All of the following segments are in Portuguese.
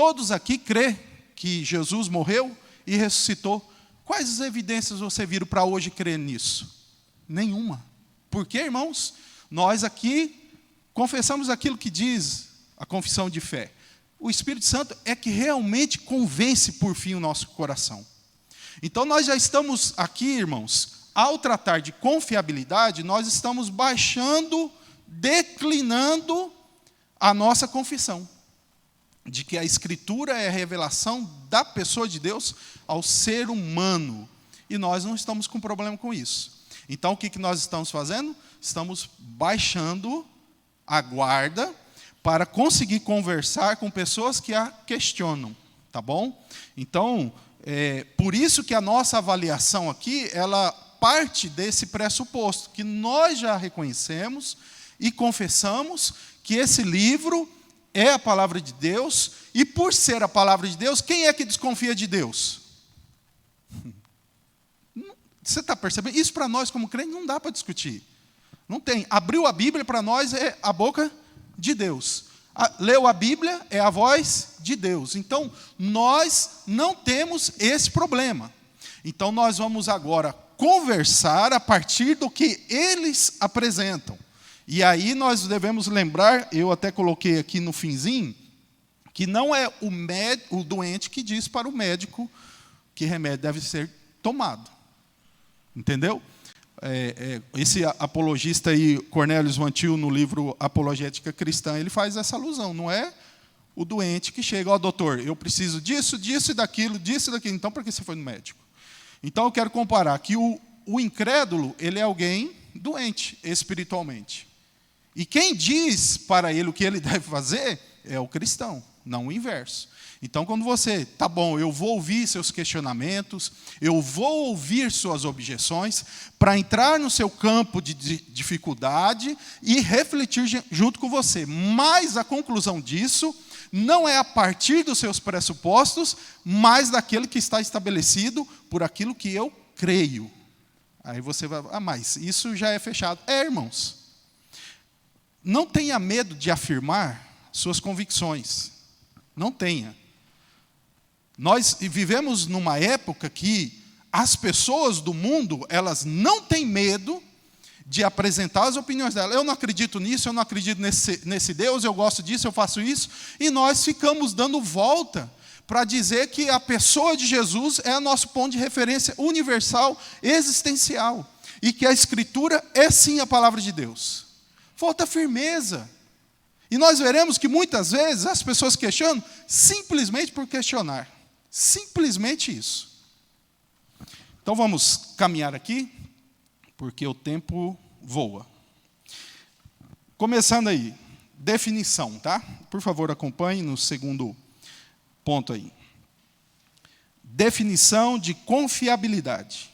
Todos aqui crê que Jesus morreu e ressuscitou. Quais evidências você viram para hoje crer nisso? Nenhuma. Por quê, irmãos? Nós aqui confessamos aquilo que diz a confissão de fé. O Espírito Santo é que realmente convence por fim o nosso coração. Então nós já estamos aqui, irmãos, ao tratar de confiabilidade, nós estamos baixando, declinando a nossa confissão de que a Escritura é a revelação da pessoa de Deus ao ser humano. E nós não estamos com problema com isso. Então, o que nós estamos fazendo? Estamos baixando a guarda para conseguir conversar com pessoas que a questionam, tá bom? Então, por isso que a nossa avaliação aqui, ela parte desse pressuposto, que nós já reconhecemos e confessamos que esse livro é a palavra de Deus, e por ser a palavra de Deus, quem é que desconfia de Deus? Você está percebendo? Isso para nós, como crentes, não dá para discutir. Não tem. Abriu a Bíblia, para nós, é a boca de Deus. Leu a Bíblia, é a voz de Deus. Então, nós não temos esse problema. Então, nós vamos agora conversar a partir do que eles apresentam. E aí nós devemos lembrar, eu até coloquei aqui no finzinho, que não é o doente que diz para o médico que remédio deve ser tomado. Entendeu? Esse apologista aí, Cornelius Van Til, no livro Apologética Cristã, ele faz essa alusão. Não é o doente que chega, doutor, eu preciso disso, disso e daquilo, então por que você foi no médico? Então eu quero comparar que o incrédulo, ele é alguém doente espiritualmente. E quem diz para ele o que ele deve fazer é o cristão, não o inverso. Então, quando você, tá bom, eu vou ouvir seus questionamentos, eu vou ouvir suas objeções, para entrar no seu campo de dificuldade e refletir junto com você. Mas a conclusão disso não é a partir dos seus pressupostos, mas daquele que está estabelecido por aquilo que eu creio. Aí você vai, mas isso já é fechado. Irmãos, não tenha medo de afirmar suas convicções. Não tenha. Nós vivemos numa época que as pessoas do mundo, elas não têm medo de apresentar as opiniões delas. Eu não acredito nisso, eu não acredito nesse Deus, eu gosto disso, eu faço isso. E nós ficamos dando volta para dizer que a pessoa de Jesus é o nosso ponto de referência universal, existencial. E que a Escritura é sim a palavra de Deus. Falta firmeza. E nós veremos que muitas vezes as pessoas questionam simplesmente por questionar. Simplesmente isso. Então vamos caminhar aqui, porque o tempo voa. Começando aí, definição, tá? Por favor, acompanhe no segundo ponto aí. Definição de confiabilidade.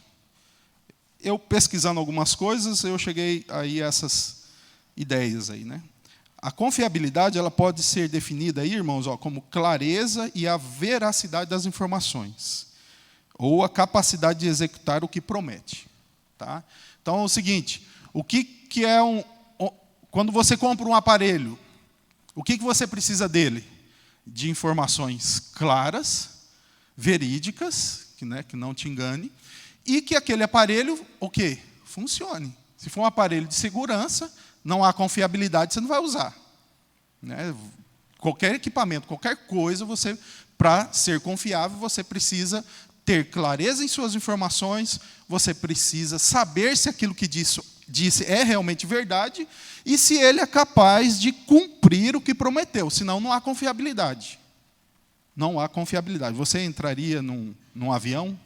Eu pesquisando algumas coisas, eu cheguei aí a essas ideias aí, né? A confiabilidade, ela pode ser definida aí, irmãos, como clareza e a veracidade das informações, ou a capacidade de executar o que promete, tá? Então é o seguinte, o que é quando você compra um aparelho, o que você precisa dele? De informações claras, verídicas, que não te engane, e que aquele aparelho, o quê? Funcione. Se for um aparelho de segurança, não há confiabilidade, você não vai usar. Né? Qualquer equipamento, qualquer coisa, para ser confiável, você precisa ter clareza em suas informações, você precisa saber se aquilo que disse é realmente verdade e se ele é capaz de cumprir o que prometeu, senão não há confiabilidade. Não há confiabilidade. Você entraria num avião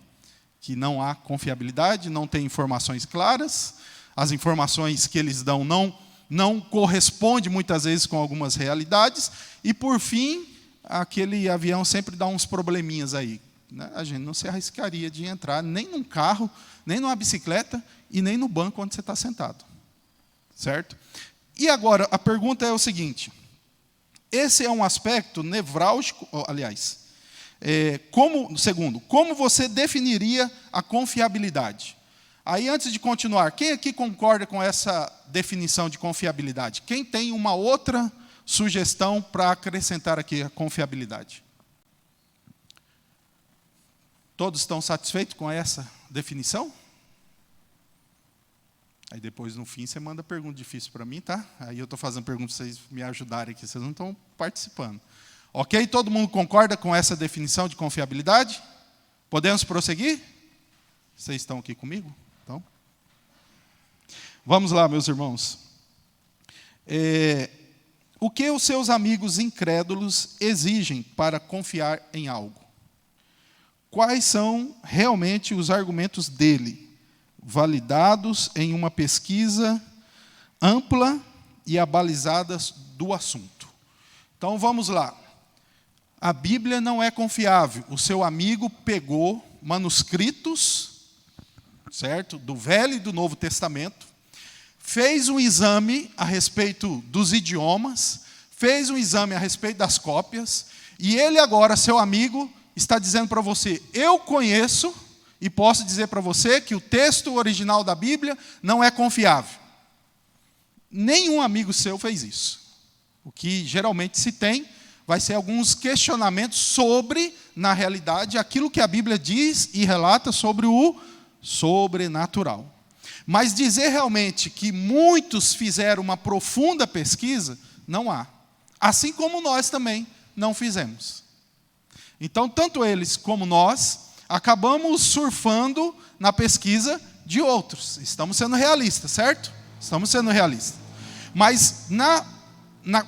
que não há confiabilidade, não tem informações claras, as informações que eles dão não corresponde muitas vezes com algumas realidades, e por fim, aquele avião sempre dá uns probleminhas aí. Né? A gente não se arriscaria de entrar nem num carro, nem numa bicicleta, e nem no banco onde você está sentado. Certo? E agora, a pergunta é o seguinte, esse é um aspecto nevrálgico, aliás, como você definiria a confiabilidade? Aí, antes de continuar, quem aqui concorda com essa definição de confiabilidade? Quem tem uma outra sugestão para acrescentar aqui a confiabilidade? Todos estão satisfeitos com essa definição? Aí depois, no fim, você manda pergunta difícil para mim, tá? Aí eu estou fazendo perguntas para vocês me ajudarem aqui, vocês não estão participando. Ok? Todo mundo concorda com essa definição de confiabilidade? Podemos prosseguir? Vocês estão aqui comigo? Então, vamos lá, meus irmãos. O que os seus amigos incrédulos exigem para confiar em algo? Quais são realmente os argumentos dele, validados em uma pesquisa ampla e abalizada do assunto? Então, vamos lá. A Bíblia não é confiável. O seu amigo pegou manuscritos, certo? Do Velho e do Novo Testamento, fez um exame a respeito dos idiomas, fez um exame a respeito das cópias, e ele agora, seu amigo, está dizendo para você: eu conheço e posso dizer para você que o texto original da Bíblia não é confiável. Nenhum amigo seu fez isso. O que geralmente se tem vai ser alguns questionamentos sobre, na realidade, aquilo que a Bíblia diz e relata sobre o sobrenatural. Mas dizer realmente que muitos fizeram uma profunda pesquisa, não há. Assim como nós também não fizemos. Então, tanto eles como nós acabamos surfando na pesquisa de outros. Estamos sendo realistas, certo? Estamos sendo realistas. Mas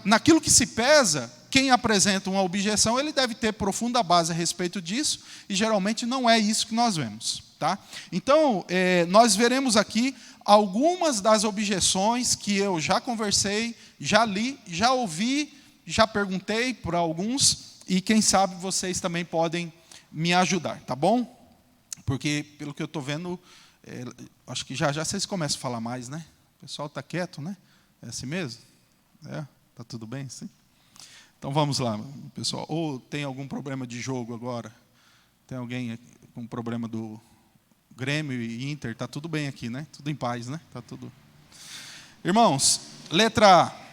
naquilo que se pesa, quem apresenta uma objeção, ele deve ter profunda base a respeito disso, e geralmente não é isso que nós vemos. Tá? Então, nós veremos aqui algumas das objeções que eu já conversei, já li, já ouvi, já perguntei para alguns, e quem sabe vocês também podem me ajudar, tá bom? Porque, pelo que eu estou vendo, acho que já vocês começam a falar mais, né? O pessoal está quieto, né? É assim mesmo? Tá tudo bem, sim? Então vamos lá, pessoal. Ou tem algum problema de jogo agora? Tem alguém com problema do Grêmio e Inter? Está tudo bem aqui, né? Tudo em paz, né? Tá tudo. Irmãos, letra A.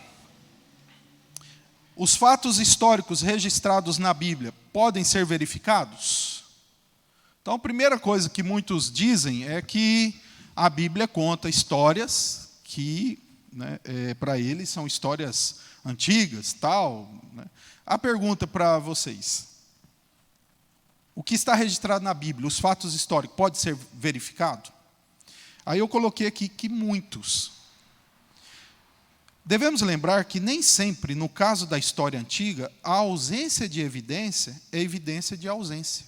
Os fatos históricos registrados na Bíblia podem ser verificados? Então, a primeira coisa que muitos dizem é que a Bíblia conta histórias que, para eles, são histórias antigas, tal. Né? A pergunta para vocês: o que está registrado na Bíblia, os fatos históricos, pode ser verificado? Aí eu coloquei aqui que muitos. Devemos lembrar que nem sempre, no caso da história antiga, a ausência de evidência é evidência de ausência.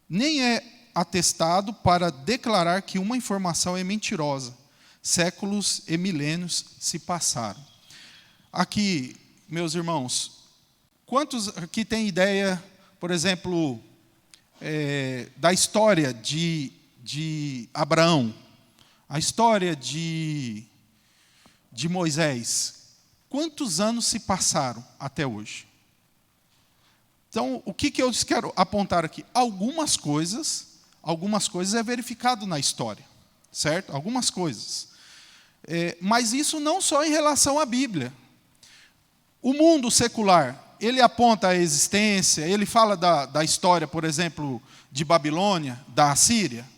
Nem é atestado para declarar que uma informação é mentirosa. Séculos e milênios se passaram. Aqui, meus irmãos, quantos aqui têm ideia, por exemplo, da história de Abraão, a história de Moisés? Quantos anos se passaram até hoje? Então, o que eu quero apontar aqui? Algumas coisas é verificado na história, certo? Algumas coisas. Mas isso não só em relação à Bíblia. O mundo secular, ele aponta a existência, ele fala da história, por exemplo, de Babilônia, da Assíria.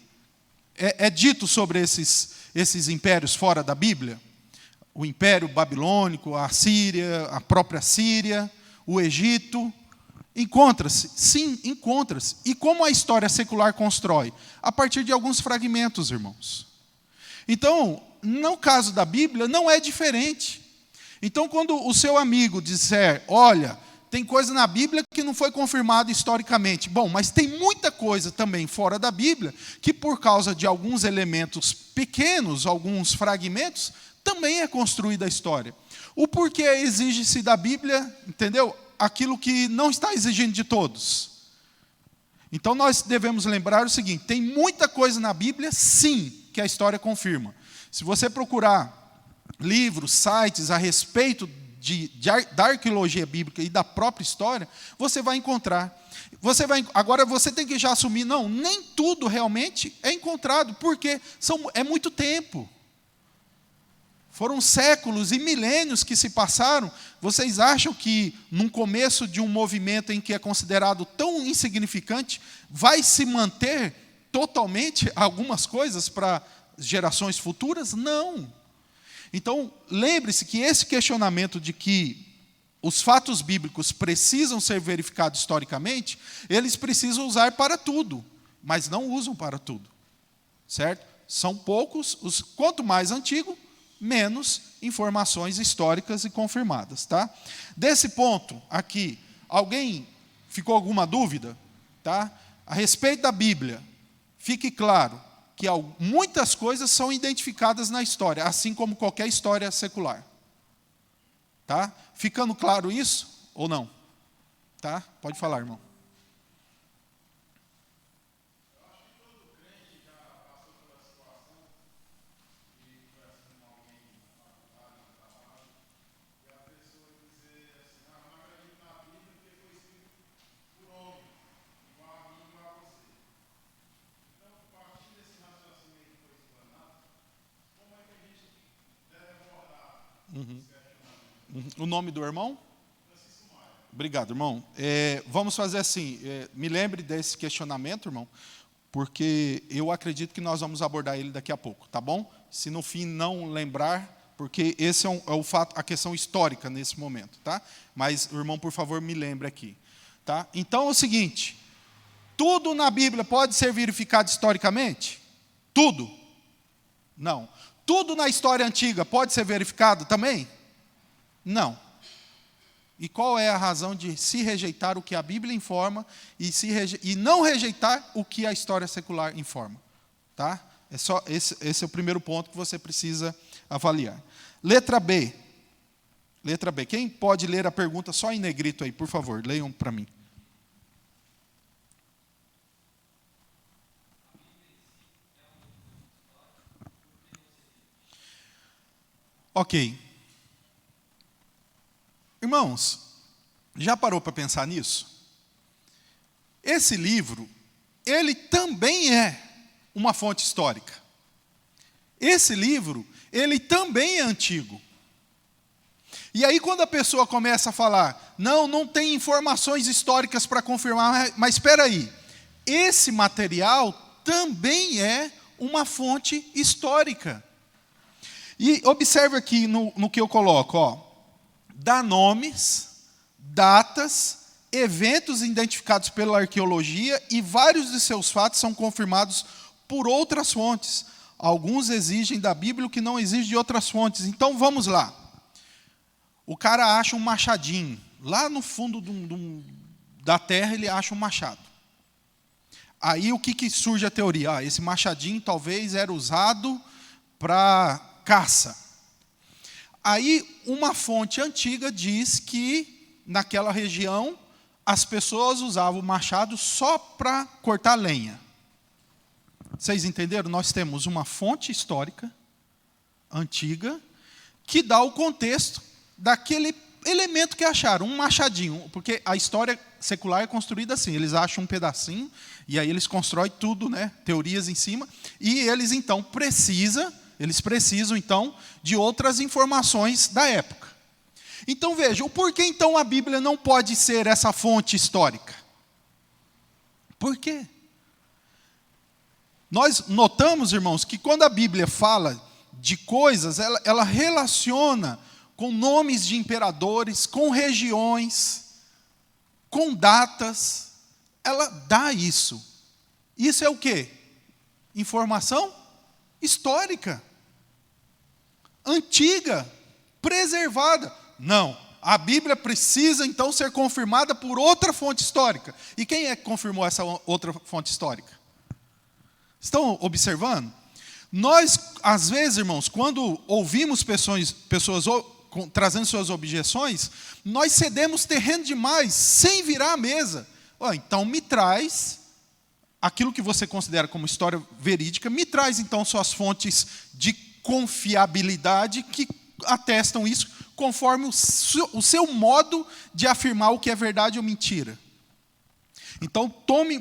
É dito sobre esses impérios fora da Bíblia? O Império Babilônico, a Síria, a própria Síria, o Egito. Encontra-se? Sim, encontra-se. E como a história secular constrói? A partir de alguns fragmentos, irmãos. Então, no caso da Bíblia, não é diferente. Então, quando o seu amigo disser: olha, tem coisa na Bíblia que não foi confirmada historicamente. Bom, mas tem muita coisa também fora da Bíblia que, por causa de alguns elementos pequenos, alguns fragmentos, também é construída a história. O porquê exige-se da Bíblia, entendeu? Aquilo que não está exigindo de todos. Então nós devemos lembrar o seguinte: tem muita coisa na Bíblia, sim, que a história confirma. Se você procurar livros, sites a respeito da arqueologia bíblica e da própria história, você vai encontrar. Agora você tem que já assumir: não, nem tudo realmente é encontrado, porque é muito tempo. Foram séculos e milênios que se passaram. Vocês acham que, num começo de um movimento em que é considerado tão insignificante, vai se manter totalmente algumas coisas para gerações futuras? Não. Então, lembre-se que esse questionamento de que os fatos bíblicos precisam ser verificados historicamente, eles precisam usar para tudo, mas não usam para tudo. Certo? São poucos, quanto mais antigo, menos informações históricas e confirmadas, tá? Desse ponto aqui, alguém ficou alguma dúvida, tá? A respeito da Bíblia, fique claro que muitas coisas são identificadas na história, assim como qualquer história secular. Tá? Ficando claro isso ou não? Tá? Pode falar, irmão. O nome do irmão? Obrigado, irmão. Vamos fazer assim, me lembre desse questionamento, irmão, porque eu acredito que nós vamos abordar ele daqui a pouco, tá bom? Se no fim não lembrar, porque esse é o fato, a questão histórica nesse momento, tá? Mas, irmão, por favor, me lembre aqui, tá? Então é o seguinte, tudo na Bíblia pode ser verificado historicamente? Tudo? Não. Tudo na história antiga pode ser verificado também? Não. E qual é a razão de se rejeitar o que a Bíblia informa e não rejeitar o que a história secular informa? Tá? Esse é o primeiro ponto que você precisa avaliar. Letra B. Letra B. Quem pode ler a pergunta só em negrito aí, por favor? Leiam para mim. Ok. Irmãos, já parou para pensar nisso? Esse livro, ele também é uma fonte histórica. Esse livro, ele também é antigo. E aí quando a pessoa começa a falar, não tem informações históricas para confirmar, mas espera aí, esse material também é uma fonte histórica. E observe aqui no que eu coloco, ó. Dá nomes, datas, eventos identificados pela arqueologia e vários de seus fatos são confirmados por outras fontes. Alguns exigem da Bíblia o que não exige de outras fontes. Então vamos lá. O cara acha um machadinho. Lá no fundo da terra ele acha um machado. Aí o que surge a teoria? Esse machadinho talvez era usado para caça. Aí, uma fonte antiga diz que, naquela região, as pessoas usavam o machado só para cortar lenha. Vocês entenderam? Nós temos uma fonte histórica, antiga, que dá o contexto daquele elemento que acharam, um machadinho. Porque a história secular é construída assim, eles acham um pedacinho, e aí eles constroem tudo, né, teorias em cima, e eles, então, precisam, então, de outras informações da época. Então, veja, o porquê, então, a Bíblia não pode ser essa fonte histórica? Por quê? Nós notamos, irmãos, que quando a Bíblia fala de coisas, ela relaciona com nomes de imperadores, com regiões, com datas, ela dá isso. Isso é o quê? Informação histórica. Antiga, preservada. Não, a Bíblia precisa então ser confirmada por outra fonte histórica. E quem é que confirmou essa outra fonte histórica? Estão observando? Nós, às vezes, irmãos, quando ouvimos pessoas trazendo suas objeções, nós cedemos terreno demais, sem virar a mesa. Então me traz aquilo que você considera como história verídica, me traz então suas fontes de confiabilidade que atestam isso, conforme o seu modo de afirmar o que é verdade ou mentira. Então,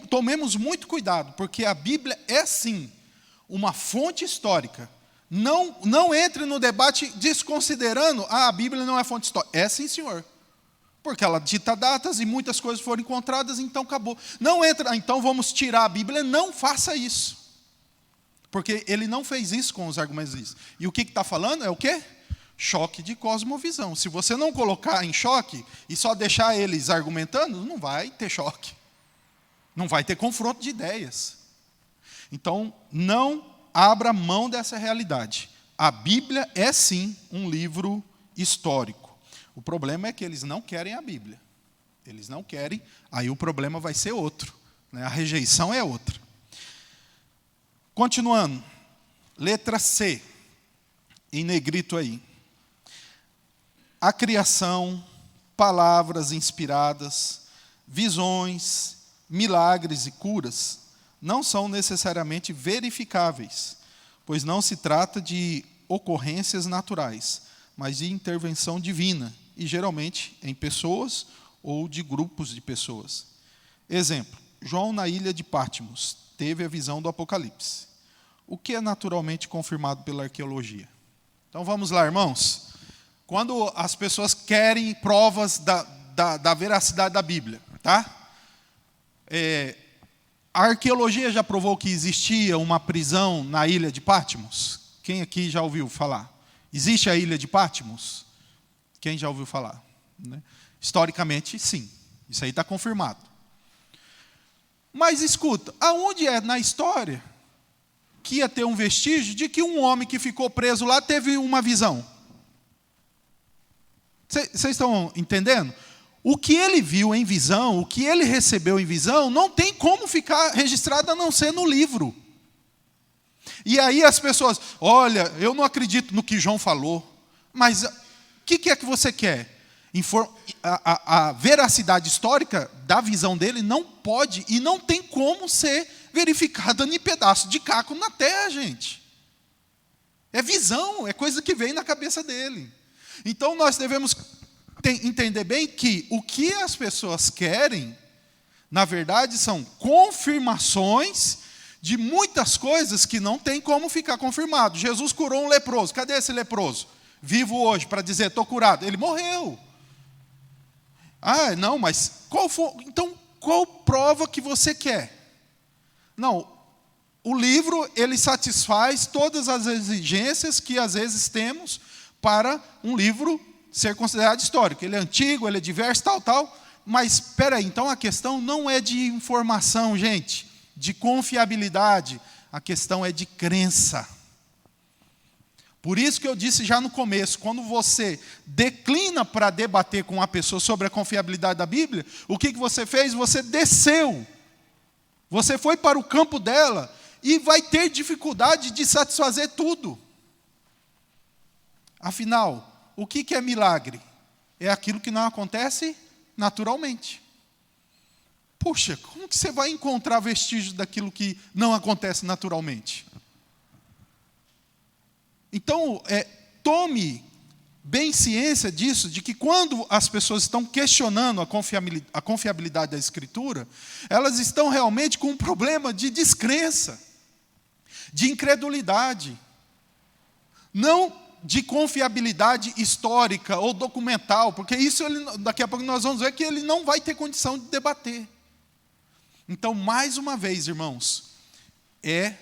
tomemos muito cuidado, porque a Bíblia é sim uma fonte histórica, Não entre no debate desconsiderando, a Bíblia não é fonte histórica. É sim, senhor. Porque ela dita datas e muitas coisas foram encontradas, então acabou. Não entra, então vamos tirar a Bíblia. Não faça isso. Porque ele não fez isso com os argumentos. E o que está falando é o quê? Choque de cosmovisão. Se você não colocar em choque e só deixar eles argumentando, não vai ter choque. Não vai ter confronto de ideias. Então, não abra mão dessa realidade. A Bíblia é sim um livro histórico. O problema é que eles não querem a Bíblia. Eles não querem, aí o problema vai ser outro, né? A rejeição é outra. Continuando, letra C, em negrito aí. A criação, palavras inspiradas, visões, milagres e curas não são necessariamente verificáveis, pois não se trata de ocorrências naturais, mas de intervenção divina, e geralmente em pessoas ou de grupos de pessoas. Exemplo, João na ilha de Patmos teve a visão do Apocalipse, o que é naturalmente confirmado pela arqueologia. Então vamos lá, irmãos. Quando as pessoas querem provas da veracidade da Bíblia, tá? A arqueologia já provou que existia uma prisão na ilha de Patmos? Quem aqui já ouviu falar? Existe a ilha de Patmos? Quem já ouviu falar? Né? Historicamente, sim. Isso aí está confirmado. Mas escuta, aonde é na história que ia ter um vestígio de que um homem que ficou preso lá teve uma visão? Vocês estão entendendo? O que ele viu em visão, o que ele recebeu em visão, não tem como ficar registrado a não ser no livro. E aí as pessoas, olha, eu não acredito no que João falou, mas o que é que você quer? A veracidade histórica da visão dele não pode e não tem como ser verificada em pedaço de caco na terra, gente. É visão, é coisa que vem na cabeça dele. Então nós devemos entender bem que o que as pessoas querem, na verdade, são confirmações de muitas coisas que não tem como ficar confirmado. Jesus curou um leproso. Cadê esse leproso? Vivo hoje para dizer, estou curado. Ele morreu. Ah, não, mas então qual prova que você quer? Não, o livro ele satisfaz todas as exigências que às vezes temos para um livro ser considerado histórico. Ele é antigo, ele é diverso, tal. Mas, espera aí, então a questão não é de informação, gente, de confiabilidade. A questão é de crença. Por isso que eu disse já no começo, quando você declina para debater com uma pessoa sobre a confiabilidade da Bíblia, o que você fez? Você desceu. Você foi para o campo dela e vai ter dificuldade de satisfazer tudo. Afinal, o que é milagre? É aquilo que não acontece naturalmente. Puxa, como que você vai encontrar vestígios daquilo que não acontece naturalmente? Então, tome bem ciência disso, de que quando as pessoas estão questionando a confiabilidade da Escritura, elas estão realmente com um problema de descrença, de incredulidade. Não de confiabilidade histórica ou documental, porque isso daqui a pouco nós vamos ver que ele não vai ter condição de debater. Então, mais uma vez, irmãos, é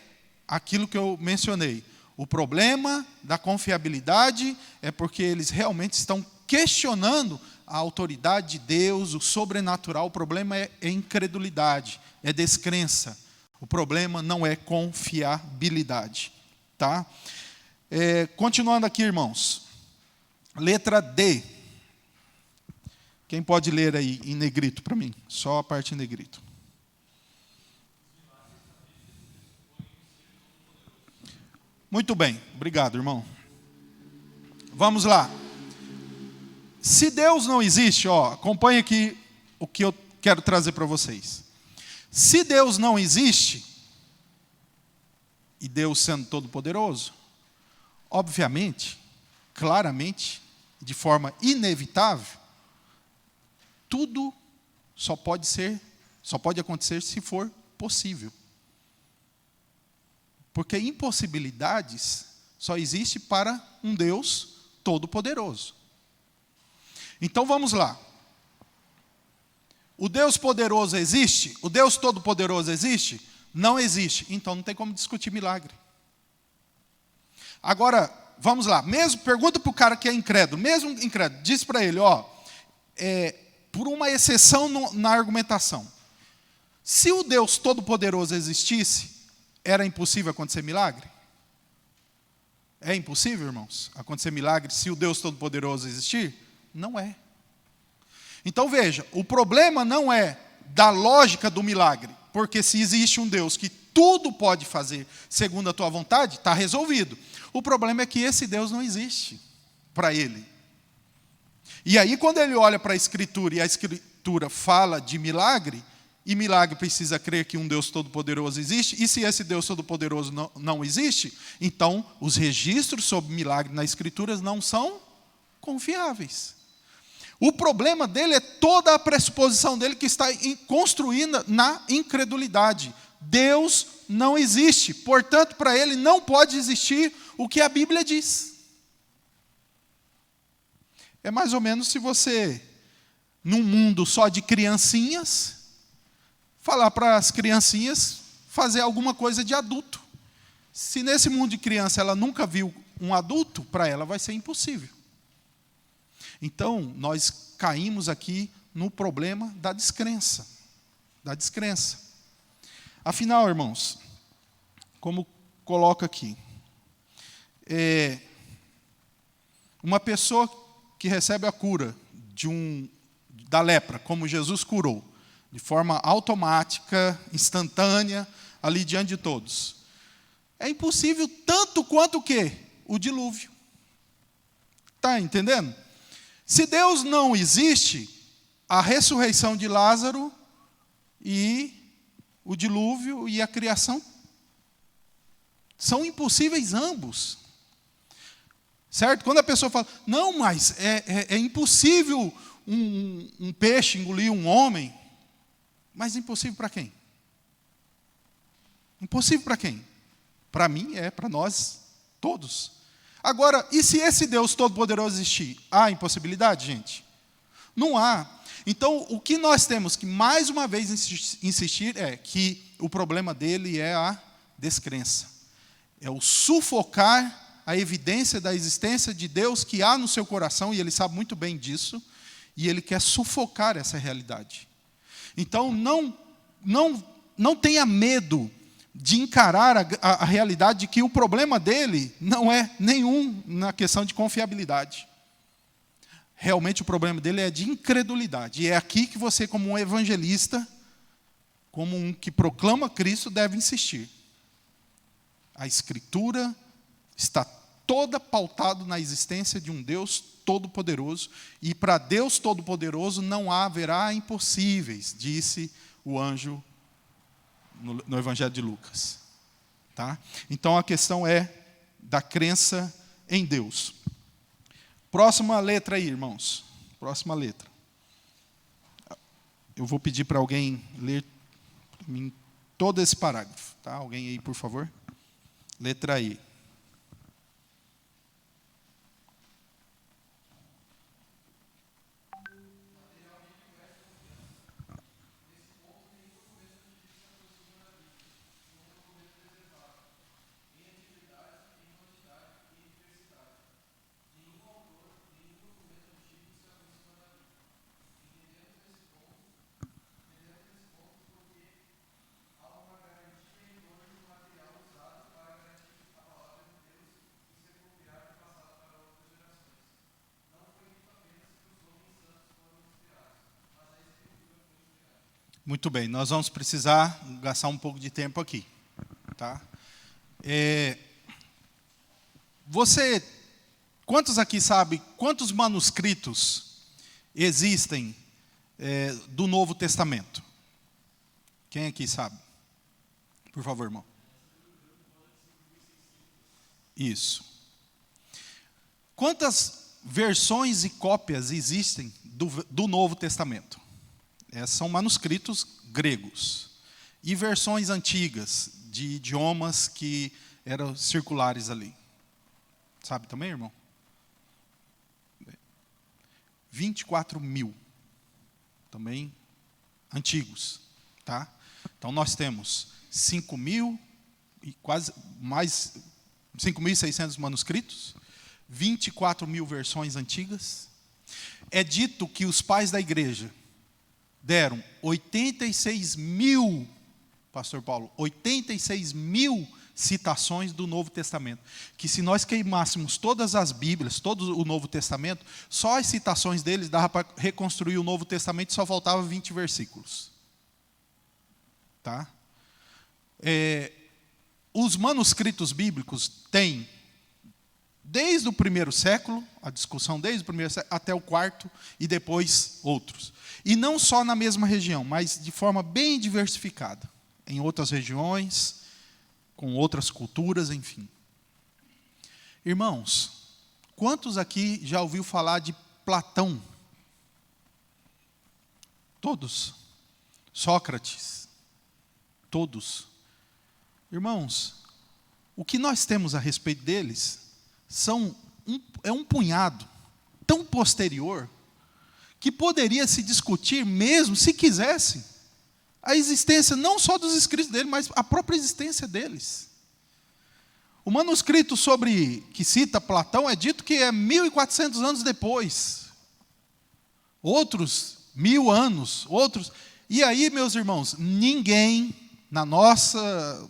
aquilo que eu mencionei. O problema da confiabilidade é porque eles realmente estão questionando a autoridade de Deus, o sobrenatural. O problema é incredulidade, é descrença. O problema não é confiabilidade. Tá? Continuando aqui, irmãos. Letra D. Quem pode ler aí em negrito para mim? Só a parte em negrito. Muito bem, obrigado, irmão. Vamos lá. Se Deus não existe, acompanhe aqui o que eu quero trazer para vocês. Se Deus não existe, e Deus sendo todo-poderoso, obviamente, claramente, de forma inevitável, tudo só pode acontecer se for possível. Porque impossibilidades Só existe para um Deus todo-poderoso. Então vamos lá. O Deus poderoso existe? O Deus todo-poderoso existe? Não existe. Então não tem como discutir milagre. Agora, vamos lá. Pergunta para o cara que é incrédulo. Mesmo incrédulo, diz para ele, por uma exceção na argumentação. Se o Deus todo-poderoso existisse, era impossível acontecer milagre? É impossível, irmãos, acontecer milagre se o Deus todo-poderoso existir? Não é. Então veja, o problema não é da lógica do milagre, porque se existe um Deus que tudo pode fazer segundo a tua vontade, está resolvido. O problema é que esse Deus não existe para ele. E aí quando ele olha para a Escritura e a Escritura fala de milagre, e milagre precisa crer que um Deus todo-poderoso existe, e se esse Deus todo-poderoso não existe, então os registros sobre milagre nas Escrituras não são confiáveis. O problema dele é toda a pressuposição dele que está construída na incredulidade. Deus não existe, portanto, para ele não pode existir o que a Bíblia diz. É mais ou menos se você, num mundo só de criancinhas, falar para as criancinhas fazer alguma coisa de adulto. Se nesse mundo de criança ela nunca viu um adulto, para ela vai ser impossível. Então, nós caímos aqui no problema da descrença. Da descrença. Afinal, irmãos, como coloca aqui, uma pessoa que recebe a cura da lepra, como Jesus curou, de forma automática, instantânea, ali diante de todos. É impossível tanto quanto o quê? O dilúvio. Está entendendo? Se Deus não existe, a ressurreição de Lázaro e o dilúvio e a criação são impossíveis ambos. Certo? Quando a pessoa fala, não, mas é impossível um peixe engolir um homem, mas impossível para quem? Impossível para quem? Para mim para nós todos. Agora, e se esse Deus todo-poderoso existir? Há impossibilidade, gente? Não há. Então, o que nós temos que, mais uma vez, insistir é que o problema dele é a descrença. É o sufocar a evidência da existência de Deus que há no seu coração, e ele sabe muito bem disso, e ele quer sufocar essa realidade. Então, não tenha medo de encarar a realidade de que o problema dele não é nenhum na questão de confiabilidade. Realmente o problema dele é de incredulidade. E é aqui que você, como um evangelista, como um que proclama Cristo, deve insistir. A Escritura está toda pautada na existência de um Deus todo-poderoso, e para Deus todo-poderoso não haverá impossíveis, disse o anjo no Evangelho de Lucas. Tá? Então a questão é da crença em Deus. Próxima letra aí, irmãos. Próxima letra. Eu vou pedir para alguém ler para mim todo esse parágrafo. Tá? Alguém aí, por favor? Letra I. Muito bem, nós vamos precisar gastar um pouco de tempo aqui. Tá? Quantos aqui sabem quantos manuscritos existem do Novo Testamento? Quem aqui sabe? Por favor, irmão. Isso. Quantas versões e cópias existem do Novo Testamento? São manuscritos gregos e versões antigas de idiomas que eram circulares ali. Sabe também, irmão? 24 mil. Também antigos. Tá? Então nós temos 5 mil e quase mais 5.600 manuscritos, 24 mil versões antigas. É dito que os pais da igreja deram 86 mil, pastor Paulo, 86 mil citações do Novo Testamento. Que se nós queimássemos todas as Bíblias, todo o Novo Testamento, só as citações deles dava para reconstruir o Novo Testamento e só faltava 20 versículos. Tá? Os manuscritos bíblicos têm, desde o primeiro século, a discussão desde o primeiro século até o quarto, e depois outros. E não só na mesma região, mas de forma bem diversificada, em outras regiões, com outras culturas, enfim. Irmãos, quantos aqui já ouviu falar de Platão? Todos. Sócrates? Todos. Irmãos, o que nós temos a respeito deles é um punhado tão posterior que poderia se discutir mesmo, se quisesse, a existência não só dos escritos dele, mas a própria existência deles. O manuscrito que cita Platão é dito que é 1.400 anos depois. Outros 1.000 anos, outros. E aí, meus irmãos, ninguém na nossa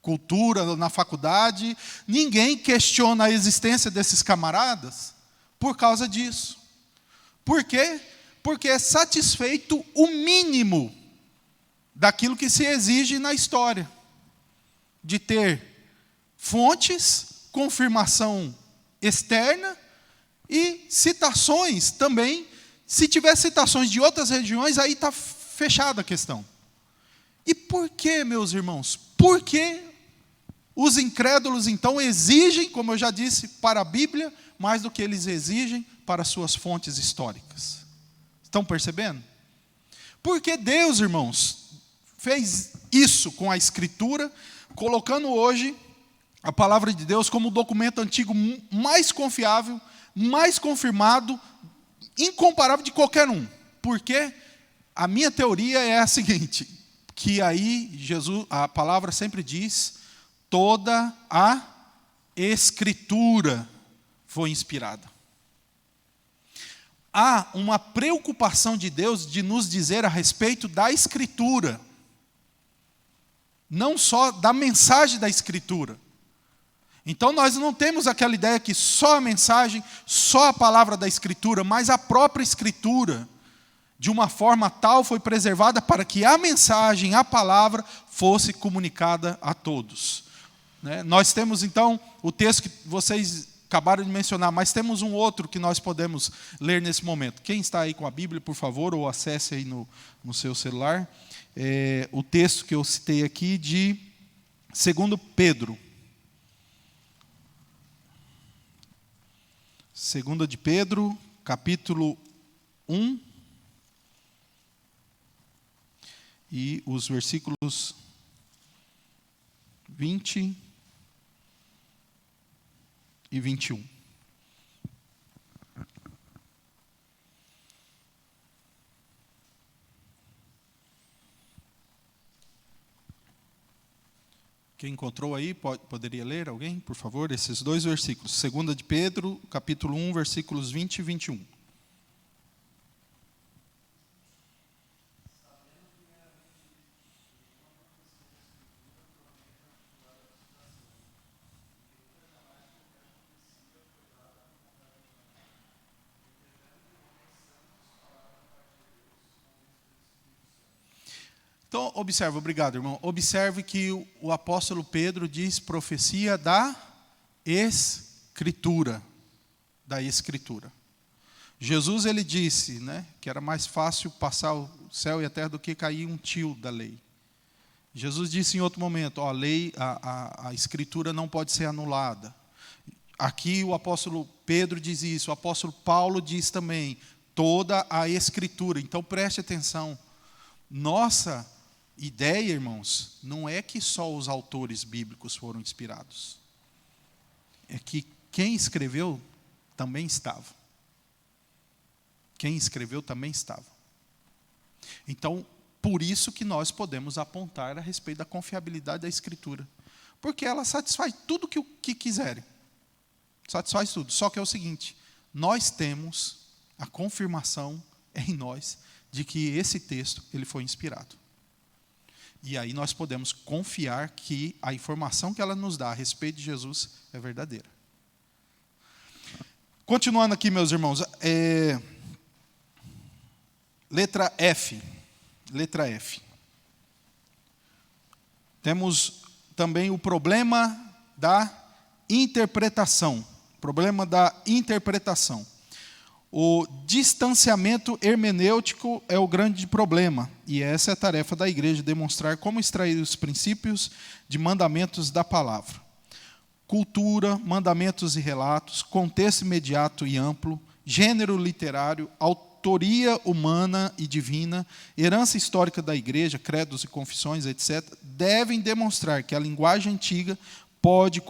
cultura, na faculdade, ninguém questiona a existência desses camaradas por causa disso. Por quê? Porque é satisfeito o mínimo daquilo que se exige na história, de ter fontes, confirmação externa e citações também. Se tiver citações de outras regiões, aí está fechada a questão. E por que, meus irmãos? Por que os incrédulos, então, exigem, como eu já disse, para a Bíblia, mais do que eles exigem para suas fontes históricas? Estão percebendo? Porque Deus, irmãos, fez isso com a Escritura, colocando hoje a palavra de Deus como o documento antigo mais confiável, mais confirmado, incomparável de qualquer um. Porque a minha teoria é a seguinte, que aí a palavra sempre diz, toda a Escritura foi inspirada. Há uma preocupação de Deus de nos dizer a respeito da Escritura, não só da mensagem da Escritura. Então nós não temos aquela ideia que só a mensagem, só a palavra da Escritura, mas a própria Escritura, de uma forma tal, foi preservada para que a mensagem, a palavra, fosse comunicada a todos. Nós temos então o texto que vocês acabaram de mencionar, mas temos um outro que nós podemos ler nesse momento. Quem está aí com a Bíblia, por favor, ou acesse aí no seu celular, o texto que eu citei aqui de 2 Pedro. 2 de Pedro, capítulo 1, e os versículos 20 e 21. Quem encontrou aí, poderia ler alguém, por favor, esses dois versículos. 2 de Pedro, capítulo 1, versículos 20 e 21. Então, observe, obrigado, irmão. Observe que o apóstolo Pedro diz profecia da Escritura. Da Escritura. Jesus, ele disse, que era mais fácil passar o céu e a terra do que cair um tio da lei. Jesus disse em outro momento, a lei, a Escritura não pode ser anulada. Aqui o apóstolo Pedro diz isso, o apóstolo Paulo diz também, toda a Escritura. Então preste atenção. Nossa ideia, irmãos, não é que só os autores bíblicos foram inspirados. É que quem escreveu também estava. Quem escreveu também estava. Então, por isso que nós podemos apontar a respeito da confiabilidade da Escritura. Porque ela satisfaz tudo o que quiserem. Satisfaz tudo. Só que é o seguinte, nós temos a confirmação em nós de que esse texto ele foi inspirado. E aí nós podemos confiar que a informação que ela nos dá a respeito de Jesus é verdadeira. Continuando aqui, meus irmãos, letra F. Letra F. Temos também o problema da interpretação. Problema da interpretação. O distanciamento hermenêutico é o grande problema, e essa é a tarefa da igreja, demonstrar como extrair os princípios de mandamentos da palavra. Cultura, mandamentos e relatos, contexto imediato e amplo, gênero literário, autoria humana e divina, herança histórica da igreja, credos e confissões, etc., devem demonstrar que a linguagem antiga pode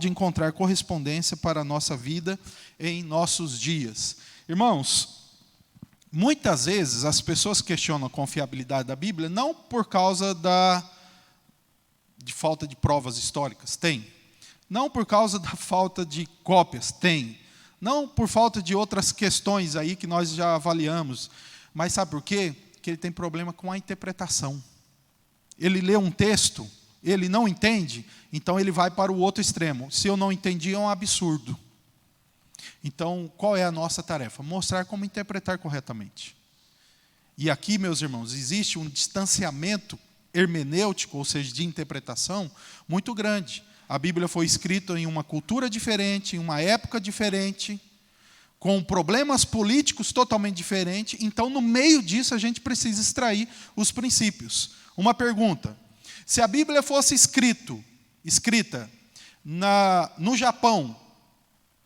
encontrar correspondência para a nossa vida em nossos dias. Irmãos, muitas vezes as pessoas questionam a confiabilidade da Bíblia não por causa de falta de provas históricas, tem. Não por causa da falta de cópias, tem. Não por falta de outras questões aí que nós já avaliamos. Mas sabe por quê? Porque ele tem problema com a interpretação. Ele lê um texto, ele não entende, então ele vai para o outro extremo. Se eu não entendi, é um absurdo. Então, qual é a nossa tarefa? Mostrar como interpretar corretamente. E aqui, meus irmãos, existe um distanciamento hermenêutico, ou seja, de interpretação, muito grande. A Bíblia foi escrita em uma cultura diferente, em uma época diferente, com problemas políticos totalmente diferentes. Então, no meio disso, a gente precisa extrair os princípios. Uma pergunta: se a Bíblia fosse escrita no Japão,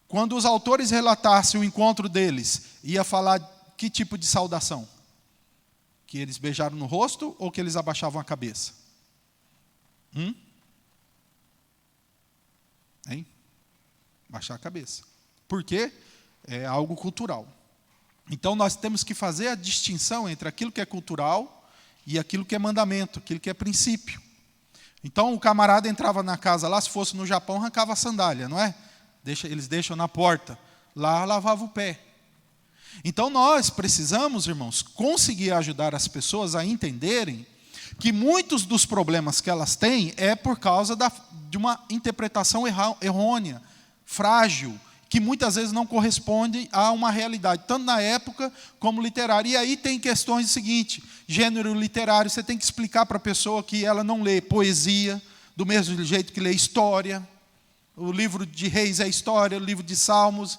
quando os autores relatassem o encontro deles, ia falar que tipo de saudação? Que eles beijaram no rosto ou que eles abaixavam a cabeça? Hein? Baixar a cabeça. Por quê? É algo cultural. Então nós temos que fazer a distinção entre aquilo que é cultural e aquilo que é mandamento, aquilo que é princípio. Então o camarada entrava na casa lá, se fosse no Japão, arrancava a sandália, não é? Eles deixam na porta. Lá lavava o pé. Então nós precisamos, irmãos, conseguir ajudar as pessoas a entenderem que muitos dos problemas que elas têm é por causa de uma interpretação errônea, frágil, que muitas vezes não corresponde a uma realidade, tanto na época como literária. E aí tem questões do seguinte: gênero literário, você tem que explicar para a pessoa que ela não lê poesia, do mesmo jeito que lê história. O livro de Reis é história, o livro de Salmos,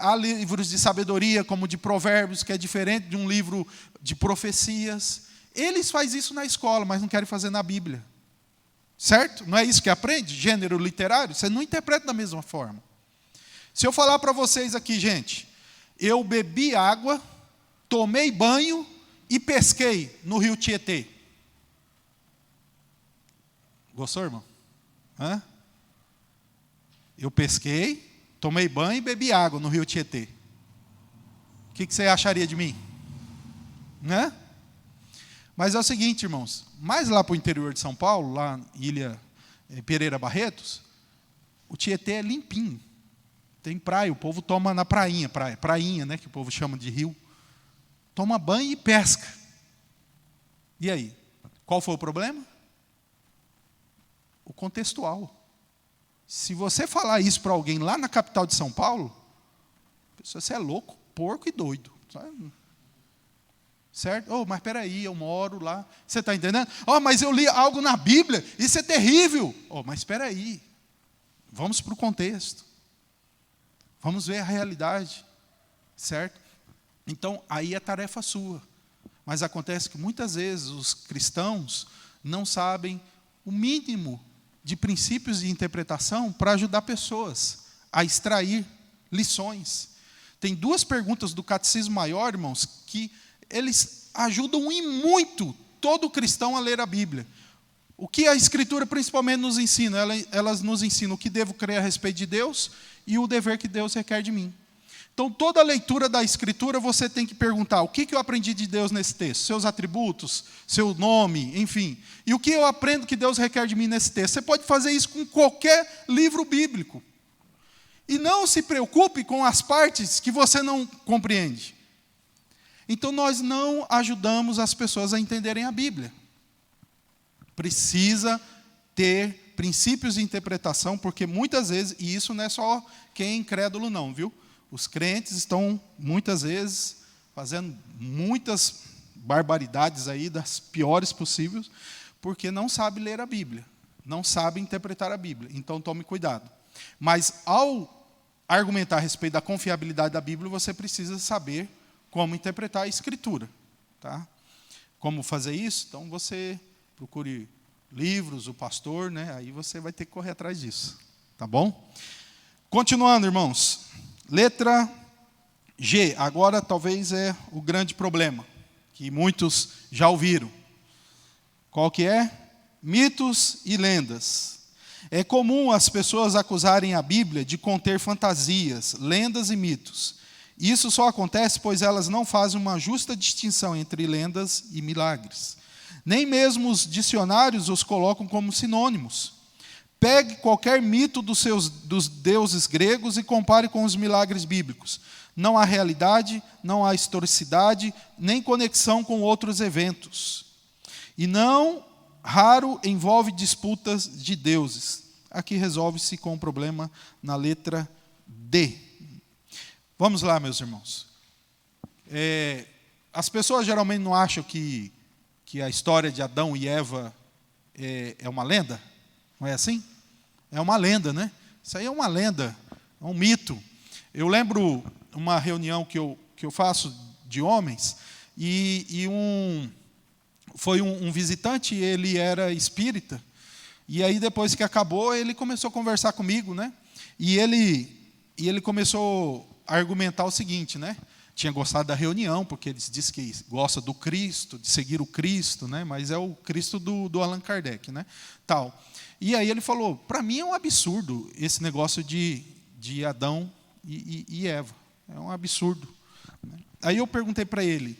há livros de sabedoria, como de Provérbios, que é diferente de um livro de profecias. Eles fazem isso na escola, mas não querem fazer na Bíblia. Certo? Não é isso que aprende? Gênero literário? Você não interpreta da mesma forma. Se eu falar para vocês aqui, gente, eu bebi água, tomei banho e pesquei no rio Tietê. Gostou, irmão? Hã? Eu pesquei, tomei banho e bebi água no rio Tietê. O que você acharia de mim? Né? Mas é o seguinte, irmãos, mais lá para o interior de São Paulo, lá em Ilha Pereira Barretos, o Tietê é limpinho. Tem praia, o povo toma na prainha, né, que o povo chama de rio. Toma banho e pesca. E aí? Qual foi o problema? O contextual. Se você falar isso para alguém lá na capital de São Paulo, a pessoa, você é louco, porco e doido. Sabe? Certo? Oh, mas espera aí, eu moro lá. Você está entendendo? Oh, mas eu li algo na Bíblia, isso é terrível. Oh, mas espera aí. Vamos para o contexto. Vamos ver a realidade. Certo? Então, aí é tarefa sua. Mas acontece que muitas vezes os cristãos não sabem o mínimo de princípios de interpretação para ajudar pessoas a extrair lições. Tem duas perguntas do Catecismo Maior, irmãos, que eles ajudam em muito todo cristão a ler a Bíblia. O que a Escritura principalmente nos ensina? Elas nos ensinam o que devo crer a respeito de Deus e o dever que Deus requer de mim. Então, toda leitura da Escritura, você tem que perguntar, o que eu aprendi de Deus nesse texto? Seus atributos, seu nome, enfim. E o que eu aprendo que Deus requer de mim nesse texto? Você pode fazer isso com qualquer livro bíblico. E não se preocupe com as partes que você não compreende. Então, nós não ajudamos as pessoas a entenderem a Bíblia. Precisa ter princípios de interpretação, porque muitas vezes, e isso não é só quem é incrédulo não, viu? Os crentes estão, muitas vezes, fazendo muitas barbaridades aí, das piores possíveis, porque não sabe ler a Bíblia, não sabe interpretar a Bíblia. Então, tome cuidado. Mas, ao argumentar a respeito da confiabilidade da Bíblia, você precisa saber como interpretar a Escritura. Tá? Como fazer isso? Então, você procure livros, o pastor, né? Aí você vai ter que correr atrás disso. Tá bom? Continuando, irmãos. Letra G, agora talvez é o grande problema, que muitos já ouviram. Qual que é? Mitos e lendas. É comum as pessoas acusarem a Bíblia de conter fantasias, lendas e mitos. Isso só acontece pois elas não fazem uma justa distinção entre lendas e milagres. Nem mesmo os dicionários os colocam como sinônimos. Pegue qualquer mito dos deuses gregos e compare com os milagres bíblicos. Não há realidade, não há historicidade, nem conexão com outros eventos. E não raro envolve disputas de deuses. Aqui resolve-se com o problema na letra D. Vamos lá, meus irmãos. As pessoas geralmente não acham que a história de Adão e Eva é uma lenda? Não é assim? É uma lenda, né? Isso aí é uma lenda, é um mito. Eu lembro uma reunião que eu faço de homens, foi um visitante, ele era espírita, e aí depois que acabou, ele começou a conversar comigo, né? E ele começou a argumentar o seguinte, né? Tinha gostado da reunião, porque ele disse que gosta do Cristo, de seguir o Cristo, né? Mas é o Cristo do Allan Kardec, né? Tal. E aí ele falou, para mim é um absurdo esse negócio de Adão e Eva. É um absurdo. Aí eu perguntei para ele,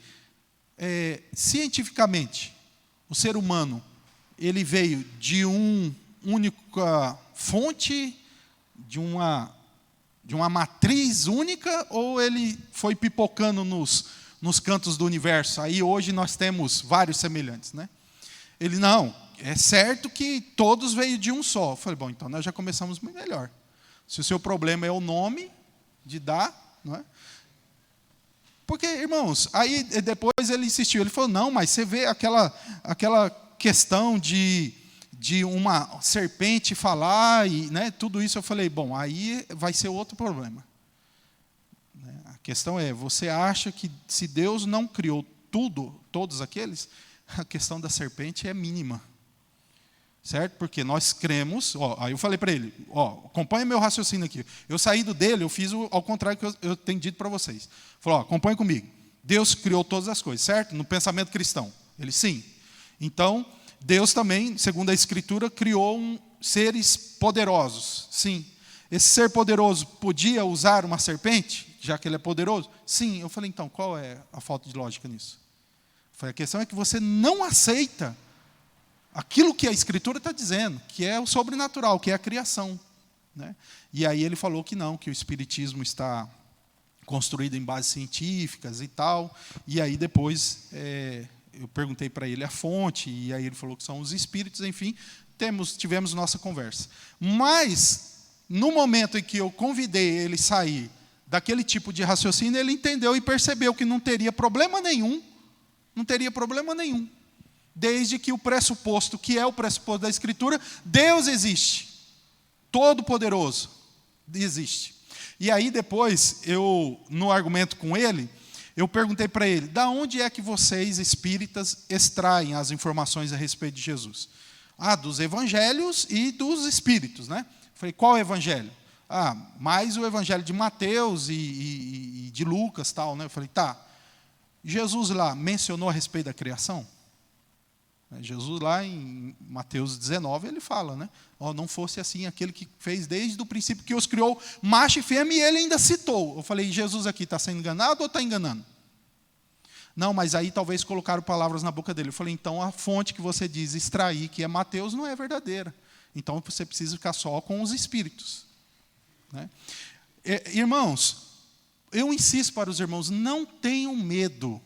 cientificamente, o ser humano, ele veio de uma única fonte, de uma matriz única, ou ele foi pipocando nos cantos do universo? Aí hoje nós temos vários semelhantes, né? Ele, não, é certo que todos veio de um só. Eu falei, bom, então nós já começamos muito melhor. Se o seu problema é o nome de dar, não é? Porque, irmãos, aí depois ele insistiu, ele falou, não, mas você vê aquela questão de uma serpente falar, e, né, tudo isso. Eu falei, bom, aí vai ser outro problema. A questão é, você acha que se Deus não criou todos aqueles, a questão da serpente é mínima. Certo? Porque nós cremos, aí eu falei para ele, acompanha meu raciocínio aqui. Eu saí dele, eu fiz ao contrário que eu tenho dito para vocês. Falou, acompanha comigo. Deus criou todas as coisas, certo? No pensamento cristão. Ele, sim. Então, Deus também, segundo a Escritura, criou seres poderosos. Sim. Esse ser poderoso podia usar uma serpente, já que ele é poderoso? Sim. Eu falei, então, qual é a falta de lógica nisso? Eu falei, a questão é que você não aceita aquilo que a Escritura está dizendo, que é o sobrenatural, que é a criação. Né? E aí ele falou que não, que o Espiritismo está construído em bases científicas e tal. E aí depois eu perguntei para ele a fonte, e aí ele falou que são os Espíritos, enfim, tivemos nossa conversa. Mas, no momento em que eu convidei ele a sair daquele tipo de raciocínio, ele entendeu e percebeu que não teria problema nenhum, desde que o pressuposto, que é o pressuposto da Escritura, Deus existe, Todo-Poderoso, existe. E aí depois, no argumento com ele, eu perguntei para ele, da onde é que vocês, espíritas, extraem as informações a respeito de Jesus? Dos evangelhos e dos espíritos, né? Falei, qual evangelho? Mais o evangelho de Mateus e de Lucas, tal, né? Eu falei, tá. Jesus lá mencionou a respeito da criação? Jesus lá em Mateus 19, ele fala, né? Oh, não fosse assim aquele que fez desde o princípio, que os criou macho e fêmea, e ele ainda citou. Eu falei, Jesus aqui está sendo enganado ou está enganando? Não, mas aí talvez colocaram palavras na boca dele. Eu falei, então a fonte que você diz extrair, que é Mateus, não é verdadeira. Então você precisa ficar só com os espíritos. Né? Irmãos, eu insisto para os irmãos, não tenham medo.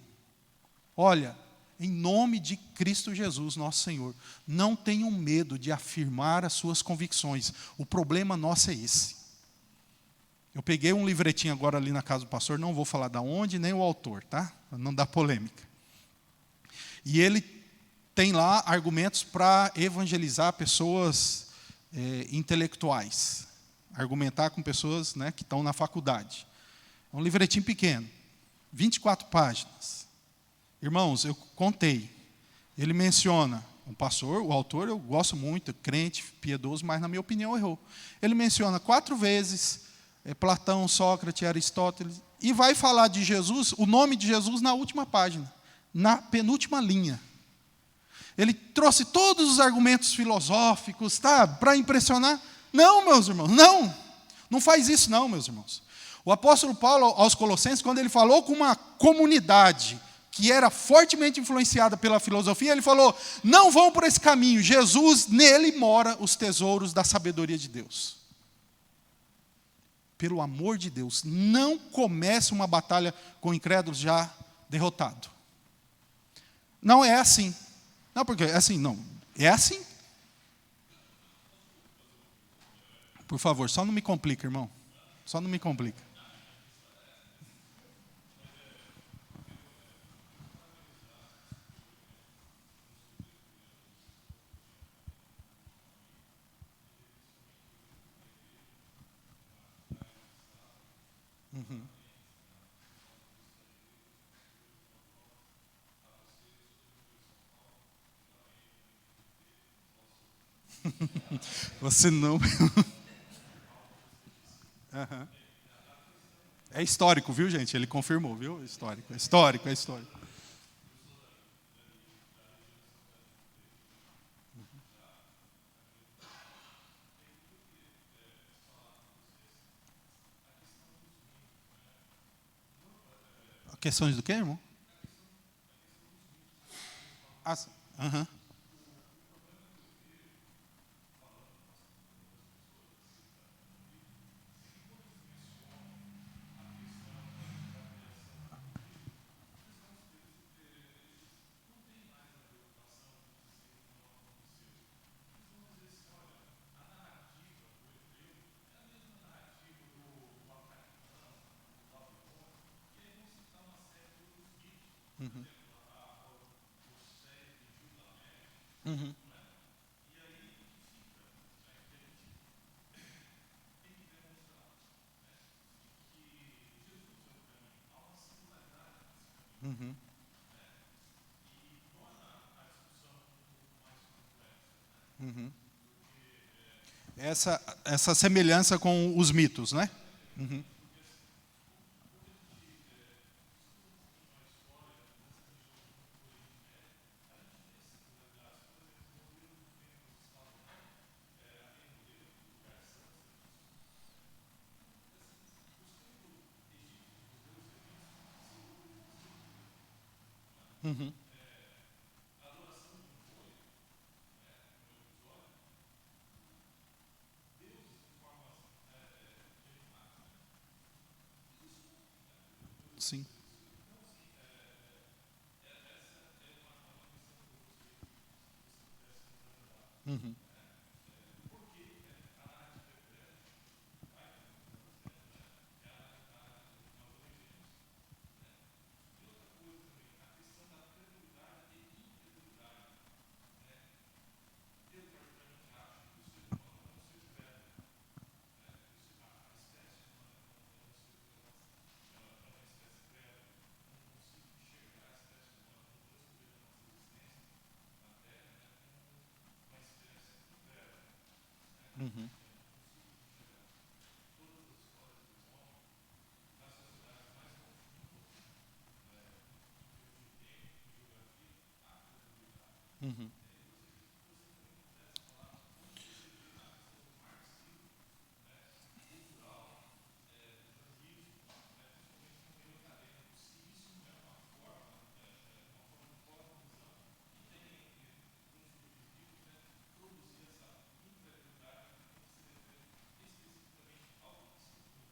Olha, em nome de Cristo Jesus, nosso Senhor, não tenham medo de afirmar as suas convicções. O problema nosso é esse. Eu peguei um livretinho agora ali na casa do pastor, não vou falar de onde, nem o autor, tá? Para não dar polêmica. E ele tem lá argumentos para evangelizar pessoas intelectuais. Argumentar com pessoas, né, que estão na faculdade. É um livretinho pequeno, 24 páginas. Irmãos, eu contei. Ele menciona um pastor, o autor eu gosto muito, crente, piedoso, mas na minha opinião errou. Ele menciona 4 vezes Platão, Sócrates, Aristóteles, e vai falar de Jesus, o nome de Jesus na última página, na penúltima linha. Ele trouxe todos os argumentos filosóficos, tá, para impressionar. Não, meus irmãos, não faz isso não, meus irmãos. O apóstolo Paulo, aos Colossenses, quando ele falou com uma comunidade que era fortemente influenciada pela filosofia, ele falou, não vão por esse caminho, Jesus, nele mora os tesouros da sabedoria de Deus. Pelo amor de Deus, não comece uma batalha com incrédulos já derrotado. Não é assim. Não, porque é assim, não. É assim. Por favor, só não me complica, irmão. Só não me complica. Você não... É histórico, viu, gente? Ele confirmou, viu? Histórico, é histórico, é histórico. Questões do quê, irmão? Aham. Uhum. Uhum. Uhum. Essa semelhança com os mitos, né? Uhum. Uhum. Sim. Uhum. Uhum.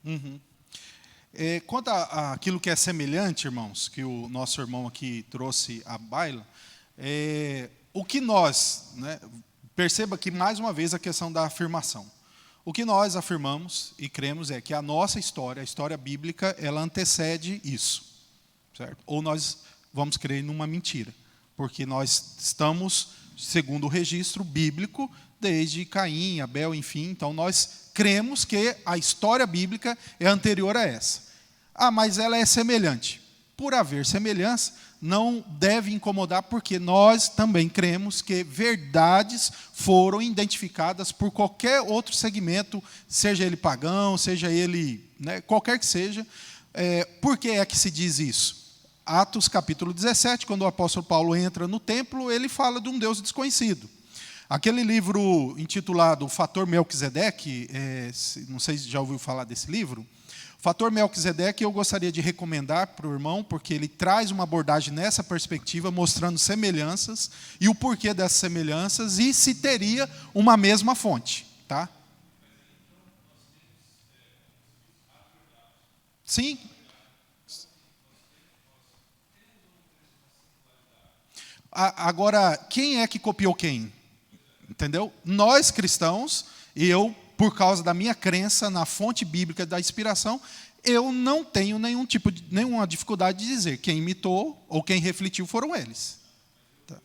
Uhum. Quanto àquilo que é semelhante, irmãos, que o nosso irmão aqui trouxe à baila, o que nós, né, perceba que, mais uma vez, a questão da afirmação. O que nós afirmamos e cremos é que a nossa história, a história bíblica, ela antecede isso, certo? Ou nós vamos crer numa mentira, porque nós estamos, segundo o registro bíblico, desde Caim, Abel, enfim, então nós cremos que a história bíblica é anterior a essa. Mas ela é semelhante. Por haver semelhança, não deve incomodar, porque nós também cremos que verdades foram identificadas por qualquer outro segmento, seja ele pagão, seja ele, né, qualquer que seja. Por que é que se diz isso? Atos capítulo 17, quando o apóstolo Paulo entra no templo, ele fala de um Deus desconhecido. Aquele livro intitulado O Fator Melquisedeque, não sei se já ouviu falar desse livro. O Fator Melquisedeque eu gostaria de recomendar para o irmão, porque ele traz uma abordagem nessa perspectiva, mostrando semelhanças e o porquê dessas semelhanças e se teria uma mesma fonte. Tá? Sim. Agora, quem é que copiou quem? Entendeu? Nós cristãos, eu, por causa da minha crença na fonte bíblica da inspiração, eu não tenho nenhuma dificuldade de dizer quem imitou ou quem refletiu foram eles. Tá.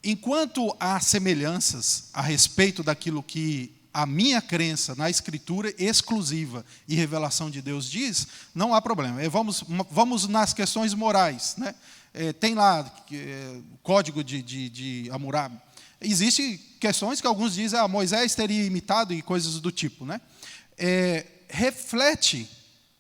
Enquanto há semelhanças a respeito daquilo que a minha crença na Escritura exclusiva e revelação de Deus diz, não há problema. Vamos nas questões morais. Né? Tem lá o código de Hammurabi. Existem questões que alguns dizem que Moisés teria imitado e coisas do tipo. Né? Reflete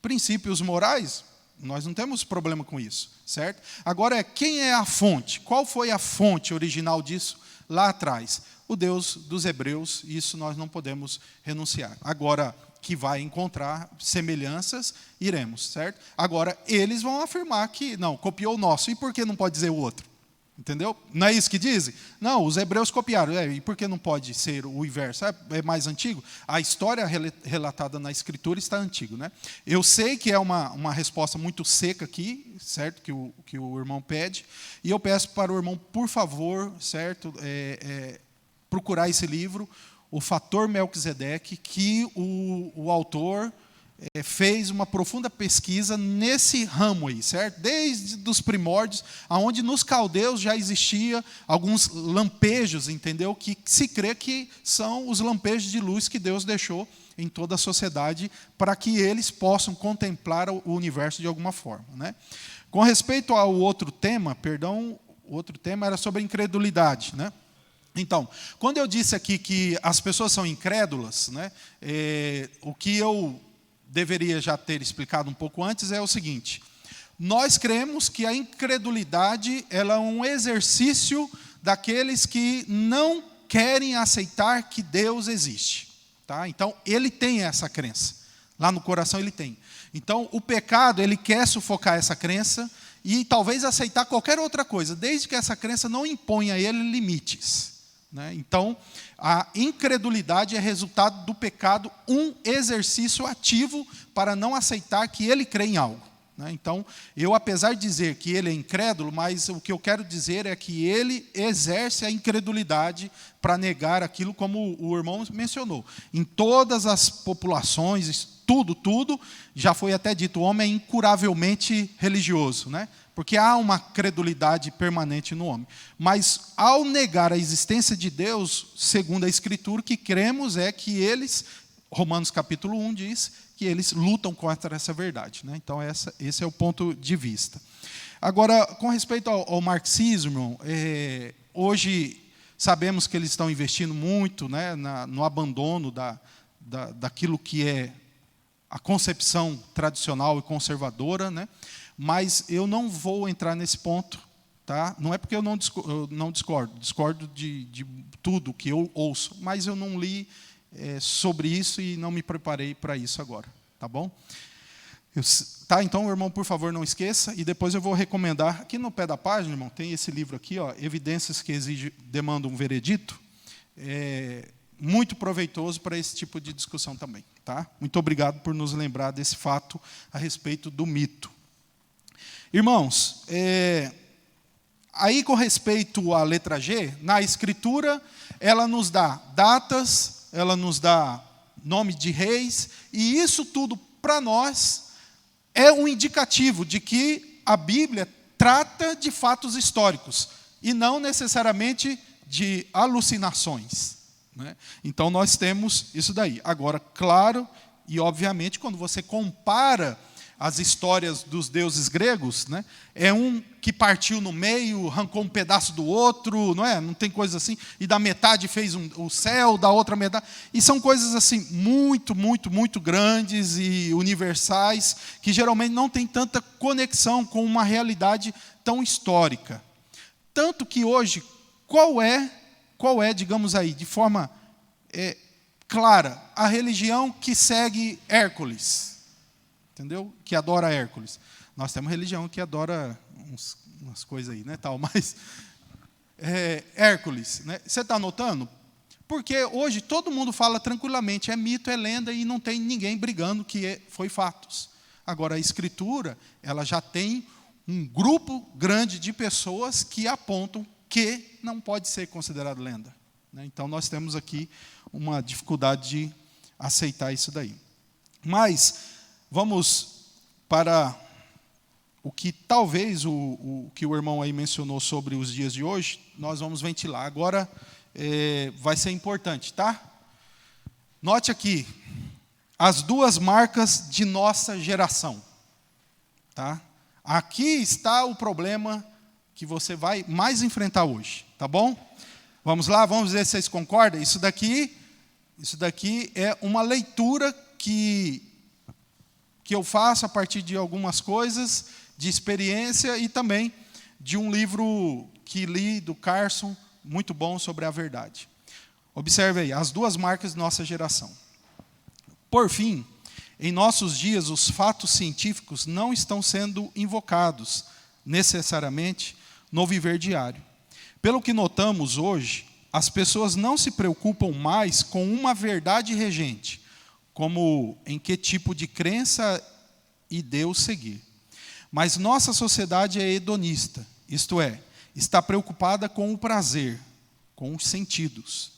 princípios morais, nós não temos problema com isso. Certo? Agora, quem é a fonte? Qual foi a fonte original disso lá atrás? O Deus dos hebreus, isso nós não podemos renunciar. Agora, que vai encontrar semelhanças, iremos, certo? Agora, eles vão afirmar que, não, copiou o nosso, e por que não pode dizer o outro? Entendeu? Não é isso que dizem? Não, os hebreus copiaram. E por que não pode ser o inverso? É mais antigo? A história relatada na Escritura está antiga. Né? Eu sei que é uma resposta muito seca aqui, certo? Que o irmão pede. E eu peço para o irmão, por favor, certo? Procurar esse livro, O Fator Melquisedeque, que o autor fez uma profunda pesquisa nesse ramo aí, certo? Desde os primórdios, aonde nos caldeus já existia alguns lampejos, entendeu? Que se crê que são os lampejos de luz que Deus deixou em toda a sociedade para que eles possam contemplar o universo de alguma forma, né? Com respeito ao outro tema, o outro tema era sobre incredulidade, né? Então, quando eu disse aqui que as pessoas são incrédulas, né, o que eu deveria já ter explicado um pouco antes é o seguinte: nós cremos que a incredulidade ela é um exercício daqueles que não querem aceitar que Deus existe. Tá? Então, ele tem essa crença. Lá no coração ele tem. Então, o pecado, ele quer sufocar essa crença e talvez aceitar qualquer outra coisa, desde que essa crença não imponha a ele limites. Né? Então, a incredulidade é resultado do pecado, um exercício ativo para não aceitar que ele crê em algo. Né? Então, eu, apesar de dizer que ele é incrédulo, mas o que eu quero dizer é que ele exerce a incredulidade para negar aquilo, como o irmão mencionou. Em todas as populações, tudo, já foi até dito, o homem é incuravelmente religioso, né? Porque há uma credulidade permanente no homem. Mas, ao negar a existência de Deus, segundo a Escritura, o que cremos é que eles, Romanos capítulo 1 diz, que eles lutam contra essa verdade. Né? Então, esse é o ponto de vista. Agora, com respeito ao marxismo, hoje sabemos que eles estão investindo muito, né, no abandono daquilo que é a concepção tradicional e conservadora, né? Mas eu não vou entrar nesse ponto, tá? Não é porque eu não discordo de tudo que eu ouço, mas eu não li sobre isso e não me preparei para isso agora, tá bom? Tá, então, irmão, por favor, não esqueça, e depois eu vou recomendar, aqui no pé da página, irmão, tem esse livro aqui, ó, Evidências que demandam um veredito, muito proveitoso para esse tipo de discussão também, tá? Muito obrigado por nos lembrar desse fato a respeito do mito. Irmãos, aí com respeito à letra G, na Escritura, ela nos dá datas, ela nos dá nome de reis, e isso tudo, para nós, é um indicativo de que a Bíblia trata de fatos históricos, e não necessariamente de alucinações, né? Então, nós temos isso daí. Agora, claro, e obviamente, quando você compara as histórias dos deuses gregos, né, é um que partiu no meio, arrancou um pedaço do outro, não é? Não tem coisa assim, e da metade fez o céu, da outra metade, e são coisas assim muito, muito, muito grandes e universais, que geralmente não tem tanta conexão com uma realidade tão histórica. Tanto que hoje, qual é, digamos aí, de forma clara, a religião que segue Hércules? Entendeu? Que adora Hércules. Nós temos religião que adora umas coisas aí, né, tal, mas Hércules, né? Você está notando? Porque hoje todo mundo fala tranquilamente, é mito, é lenda, e não tem ninguém brigando que foi fatos. Agora, a Escritura, ela já tem um grupo grande de pessoas que apontam que não pode ser considerado lenda, né? Então, nós temos aqui uma dificuldade de aceitar isso daí. Mas vamos para o que talvez o que o irmão aí mencionou sobre os dias de hoje, nós vamos ventilar. Agora vai ser importante, tá? Note aqui, as duas marcas de nossa geração, tá? Aqui está o problema que você vai mais enfrentar hoje, tá bom? Vamos lá, vamos ver se vocês concordam. Isso daqui é uma leitura que eu faço a partir de algumas coisas, de experiência, e também de um livro que li do Carson, muito bom, sobre a verdade. Observe aí, as duas marcas de nossa geração. Por fim, em nossos dias, os fatos científicos não estão sendo invocados, necessariamente, no viver diário. Pelo que notamos hoje, as pessoas não se preocupam mais com uma verdade regente, como em que tipo de crença e Deus seguir. Mas nossa sociedade é hedonista, isto é, está preocupada com o prazer, com os sentidos.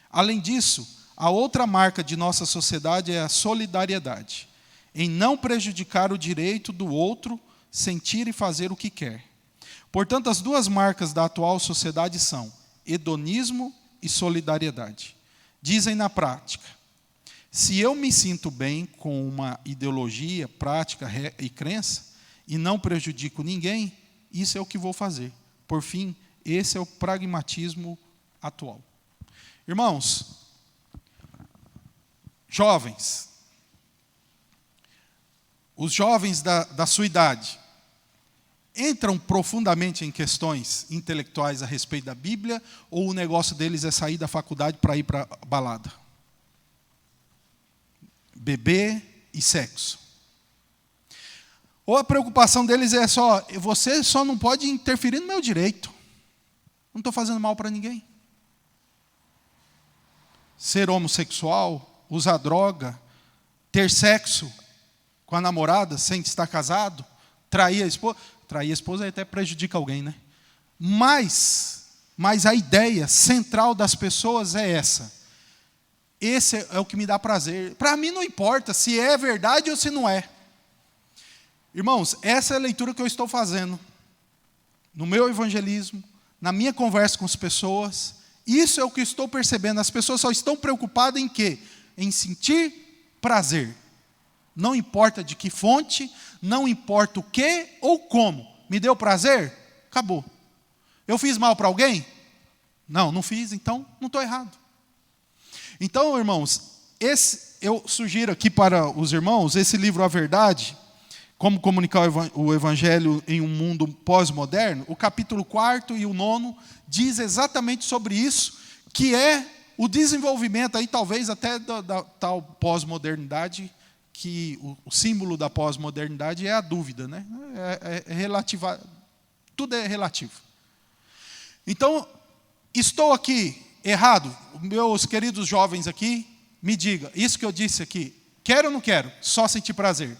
Além disso, a outra marca de nossa sociedade é a solidariedade, em não prejudicar o direito do outro sentir e fazer o que quer. Portanto, as duas marcas da atual sociedade são hedonismo e solidariedade. Dizem na prática: se eu me sinto bem com uma ideologia, prática e crença, e não prejudico ninguém, isso é o que vou fazer. Por fim, esse é o pragmatismo atual. Irmãos, jovens, os jovens da sua idade entram profundamente em questões intelectuais a respeito da Bíblia, ou o negócio deles é sair da faculdade para ir para a balada? Beber e sexo. Ou a preocupação deles é só, você só não pode interferir no meu direito. Não estou fazendo mal para ninguém. Ser homossexual, usar droga, ter sexo com a namorada sem estar casado, trair a esposa. Trair a esposa até prejudica alguém, né? Mas a ideia central das pessoas é essa. Esse é o que me dá prazer. Para mim não importa se é verdade ou se não é. Irmãos, essa é a leitura que eu estou fazendo no meu evangelismo, na minha conversa com as pessoas. Isso é o que estou percebendo. As pessoas só estão preocupadas em quê? Em sentir prazer. Não importa de que fonte, não importa o que ou como. Me deu prazer? Acabou. Eu fiz mal para alguém? Não fiz, então não estou errado. Então, irmãos, eu sugiro aqui para os irmãos esse livro A Verdade, Como Comunicar o Evangelho em um Mundo Pós-Moderno. O capítulo 4 e o 9 diz exatamente sobre isso, que é o desenvolvimento, aí talvez até da tal pós-modernidade, que o símbolo da pós-modernidade é a dúvida, né? É relativa, tudo é relativo. Então, estou aqui errado? Meus queridos jovens aqui, me diga, isso que eu disse aqui, quero ou não quero? Só sentir prazer.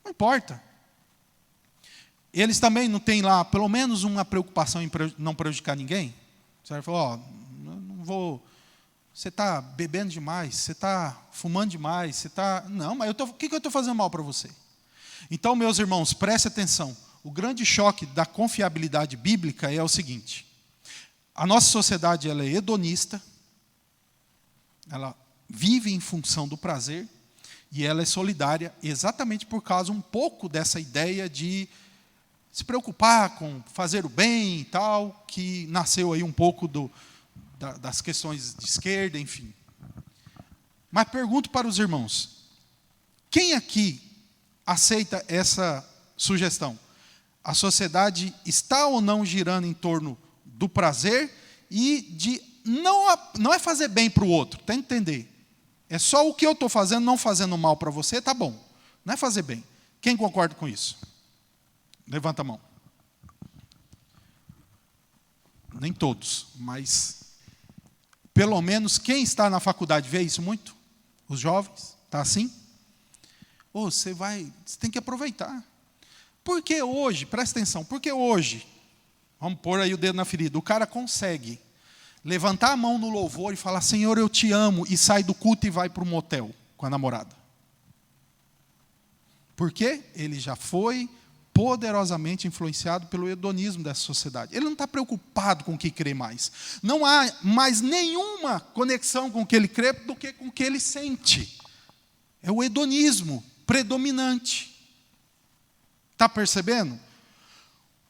Não importa. Eles também não têm lá, pelo menos, uma preocupação em não prejudicar ninguém? Você falou, não vou... Você está bebendo demais, você está fumando demais, você está... Não, mas o que eu estou fazendo mal para você? Então, meus irmãos, preste atenção. O grande choque da confiabilidade bíblica é o seguinte. A nossa sociedade ela é hedonista, ela vive em função do prazer, e ela é solidária exatamente por causa um pouco dessa ideia de se preocupar com fazer o bem e tal, que nasceu aí um pouco das questões de esquerda, enfim. Mas pergunto para os irmãos, quem aqui aceita essa sugestão? A sociedade está ou não girando em torno do prazer e de não é fazer bem para o outro, tem que entender. É só o que eu estou fazendo, não fazendo mal para você, tá bom. Não é fazer bem. Quem concorda com isso? Levanta a mão. Nem todos, mas pelo menos quem está na faculdade vê isso muito? Os jovens? Está assim? Você tem que aproveitar. Porque hoje, presta atenção, porque hoje, vamos pôr aí o dedo na ferida, o cara consegue levantar a mão no louvor e falar, Senhor, eu te amo, e sai do culto e vai para o motel com a namorada. Por quê? Ele já foi poderosamente influenciado pelo hedonismo dessa sociedade. Ele não está preocupado com o que crê mais. Não há mais nenhuma conexão com o que ele crê do que com o que ele sente. É o hedonismo predominante. Está percebendo?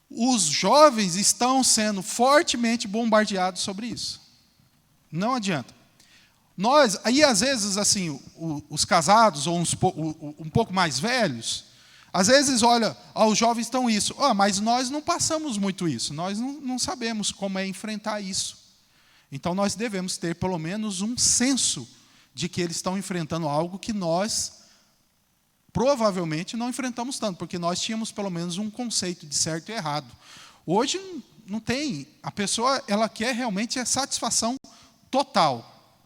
Os jovens estão sendo fortemente bombardeados sobre isso. Não adianta. Nós, aí às vezes, assim, os casados ou um pouco mais velhos, às vezes, olha, os jovens estão isso. Mas nós não passamos muito isso. Nós não sabemos como é enfrentar isso. Então, nós devemos ter, pelo menos, um senso de que eles estão enfrentando algo que nós provavelmente não enfrentamos tanto, porque nós tínhamos, pelo menos, um conceito de certo e errado. Hoje, não tem. A pessoa, ela quer realmente a satisfação total.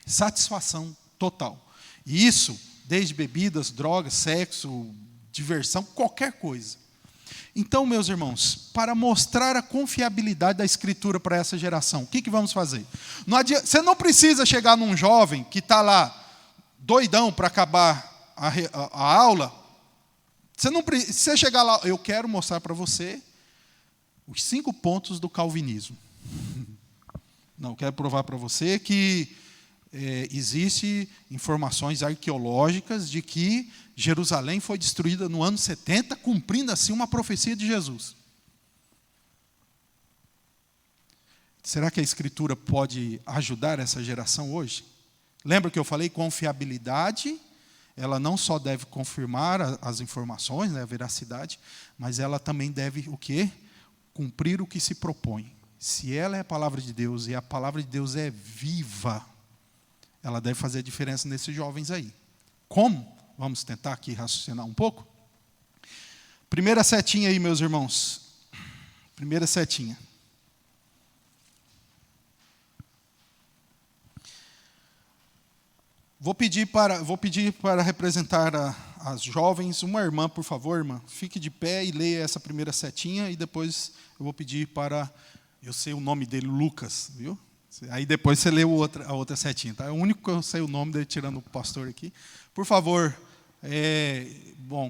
Satisfação total. E isso, desde bebidas, drogas, sexo, diversão, qualquer coisa. Então, meus irmãos, para mostrar a confiabilidade da Escritura para essa geração, o que vamos fazer? Você não precisa chegar num jovem que está lá, doidão para acabar a aula. Você não precisa, se você chegar lá, eu quero mostrar para você os 5 pontos do calvinismo. Não, eu quero provar para você que existe informações arqueológicas de que Jerusalém foi destruída no ano 70, cumprindo assim uma profecia de Jesus. Será que a Escritura pode ajudar essa geração hoje? Lembra que eu falei confiabilidade? Ela não só deve confirmar as informações, né, a veracidade, mas ela também deve o quê? Cumprir o que se propõe. Se ela é a palavra de Deus e a palavra de Deus é viva, ela deve fazer a diferença nesses jovens aí. Como? Vamos tentar aqui raciocinar um pouco? Primeira setinha aí, meus irmãos. Primeira setinha. Vou pedir para representar as jovens, uma irmã, por favor, irmã, fique de pé e leia essa primeira setinha, e depois eu vou pedir para, eu sei o nome dele, Lucas, viu? Aí depois você lê a outra setinha, tá? É o único que eu sei o nome dele, tirando o pastor aqui. Por favor,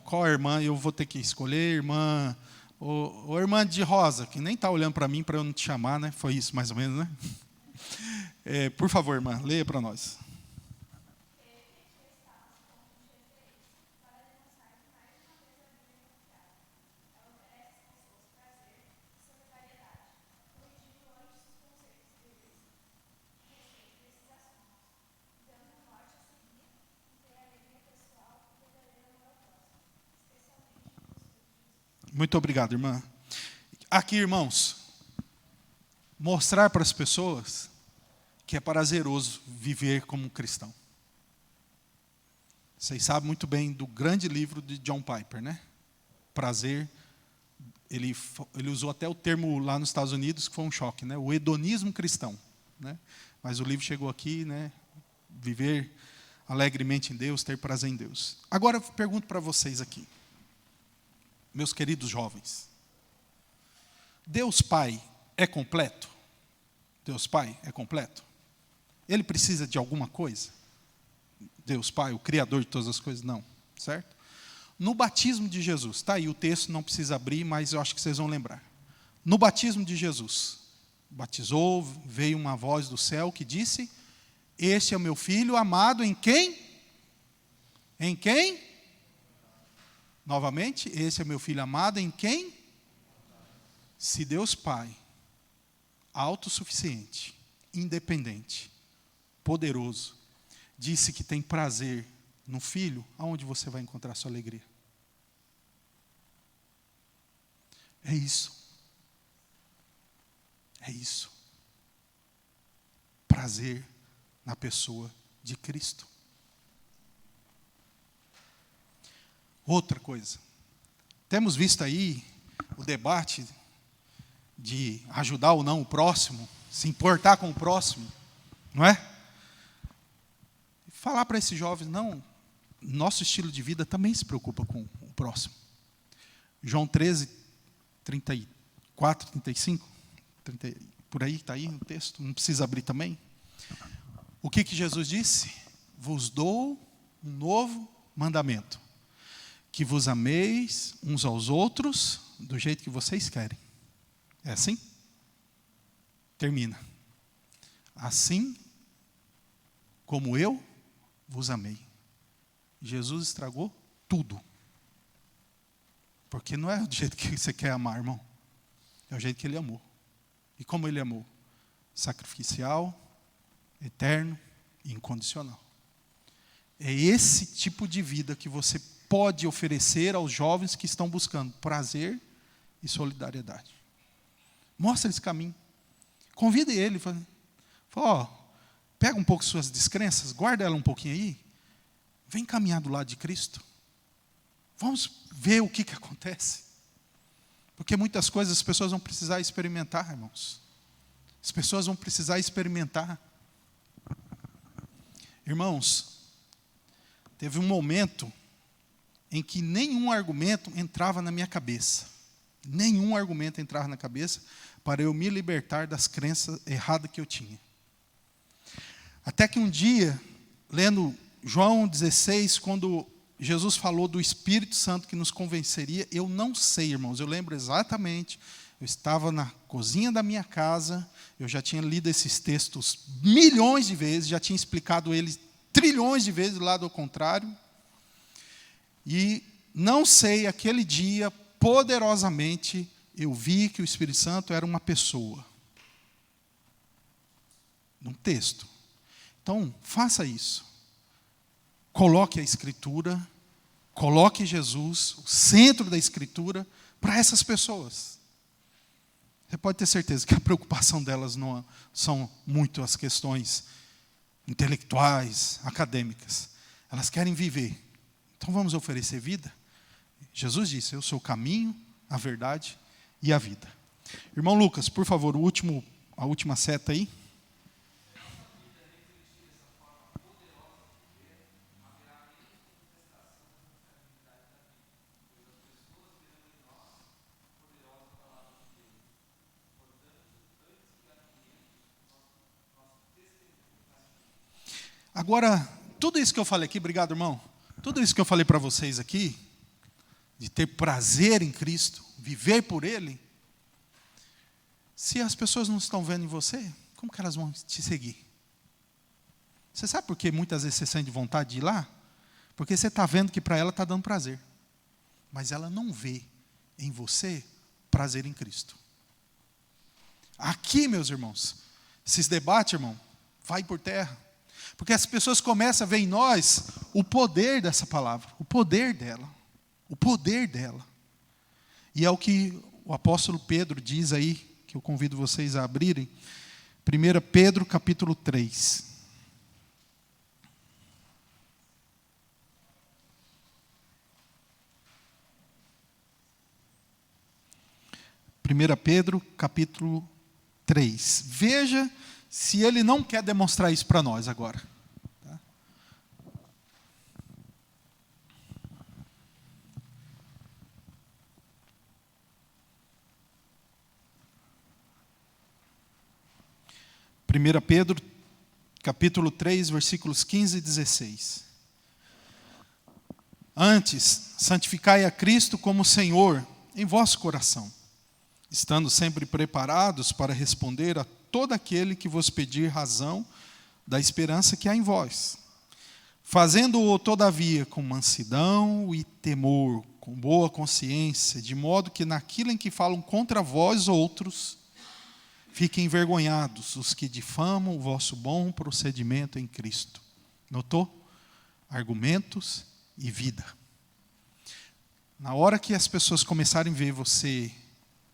qual a irmã? Eu vou ter que escolher, irmã, ou irmã de rosa, que nem está olhando para mim para eu não te chamar, né? Foi isso mais ou menos, né? Por favor, irmã, leia para nós. Muito obrigado, irmã. Aqui, irmãos, mostrar para as pessoas que é prazeroso viver como um cristão. Vocês sabem muito bem do grande livro de John Piper, né? Prazer. Ele usou até o termo lá nos Estados Unidos, que foi um choque, né? O hedonismo cristão, né? Mas o livro chegou aqui, né? Viver alegremente em Deus, ter prazer em Deus. Agora eu pergunto para vocês aqui, meus queridos jovens. Deus Pai é completo? Deus Pai é completo? Ele precisa de alguma coisa? Deus Pai, o Criador de todas as coisas? Não, certo? No batismo de Jesus, está aí o texto, não precisa abrir, mas eu acho que vocês vão lembrar. No batismo de Jesus, batizou, veio uma voz do céu que disse: este é o meu filho amado em quem? Em quem? Novamente, esse é o meu filho amado em quem? Se Deus Pai, autossuficiente, independente, poderoso, disse que tem prazer no filho, aonde você vai encontrar sua alegria? É isso. É isso. Prazer na pessoa de Cristo. Outra coisa. Temos visto aí o debate de ajudar ou não o próximo, se importar com o próximo, não é? Falar para esses jovens, não, nosso estilo de vida também se preocupa com o próximo. João 13, 34, 35, 30, por aí, está aí no texto, não precisa abrir também. O que Jesus disse? Vos dou um novo mandamento, que vos ameis uns aos outros do jeito que vocês querem. É assim? Termina. Assim como eu vos amei. Jesus estragou tudo. Porque não é do jeito que você quer amar, irmão. É o jeito que ele amou. E como ele amou? Sacrificial, eterno e incondicional. É esse tipo de vida que você pode oferecer aos jovens que estão buscando prazer e solidariedade. Mostra esse caminho. Convide ele. Fala, ó, pega um pouco suas descrenças, guarda ela um pouquinho aí. Vem caminhar do lado de Cristo. Vamos ver o que acontece. Porque muitas coisas as pessoas vão precisar experimentar, irmãos. As pessoas vão precisar experimentar. Irmãos, teve um momento em que nenhum argumento entrava na minha cabeça. Nenhum argumento entrava na cabeça para eu me libertar das crenças erradas que eu tinha. Até que um dia, lendo João 16, quando Jesus falou do Espírito Santo que nos convenceria, eu não sei, irmãos, eu lembro exatamente, eu estava na cozinha da minha casa, eu já tinha lido esses textos milhões de vezes, já tinha explicado eles trilhões de vezes do lado ao contrário, e não sei, aquele dia, poderosamente, eu vi que o Espírito Santo era uma pessoa. Num texto. Então, faça isso. Coloque a Escritura, coloque Jesus, o centro da Escritura, para essas pessoas. Você pode ter certeza que a preocupação delas não são muito as questões intelectuais, acadêmicas. Elas querem viver. Então vamos oferecer vida? Jesus disse, eu sou o caminho, a verdade e a vida. Irmão Lucas, por favor, a última seta aí. Agora, tudo isso que eu falei aqui, obrigado, irmão. Tudo isso que eu falei para vocês aqui, de ter prazer em Cristo, viver por Ele, se as pessoas não estão vendo em você, como que elas vão te seguir? Você sabe por que muitas vezes você sente vontade de ir lá? Porque você está vendo que para ela está dando prazer. Mas ela não vê em você prazer em Cristo. Aqui, meus irmãos, esses debates, irmão, vai por terra. Porque as pessoas começam a ver em nós o poder dessa palavra, o poder dela. O poder dela. E é o que o apóstolo Pedro diz aí, que eu convido vocês a abrirem. 1 Pedro, capítulo 3. Pedro, capítulo 3. Veja se ele não quer demonstrar isso para nós agora. Tá? Pedro, capítulo 3, versículos 15 e 16. Antes, santificai a Cristo como Senhor em vosso coração, estando sempre preparados para responder a todo aquele que vos pedir razão da esperança que há em vós, fazendo-o, todavia, com mansidão e temor, com boa consciência, de modo que naquilo em que falam contra vós outros, fiquem envergonhados os que difamam o vosso bom procedimento em Cristo. Notou? Argumentos e vida. Na hora que as pessoas começarem a ver você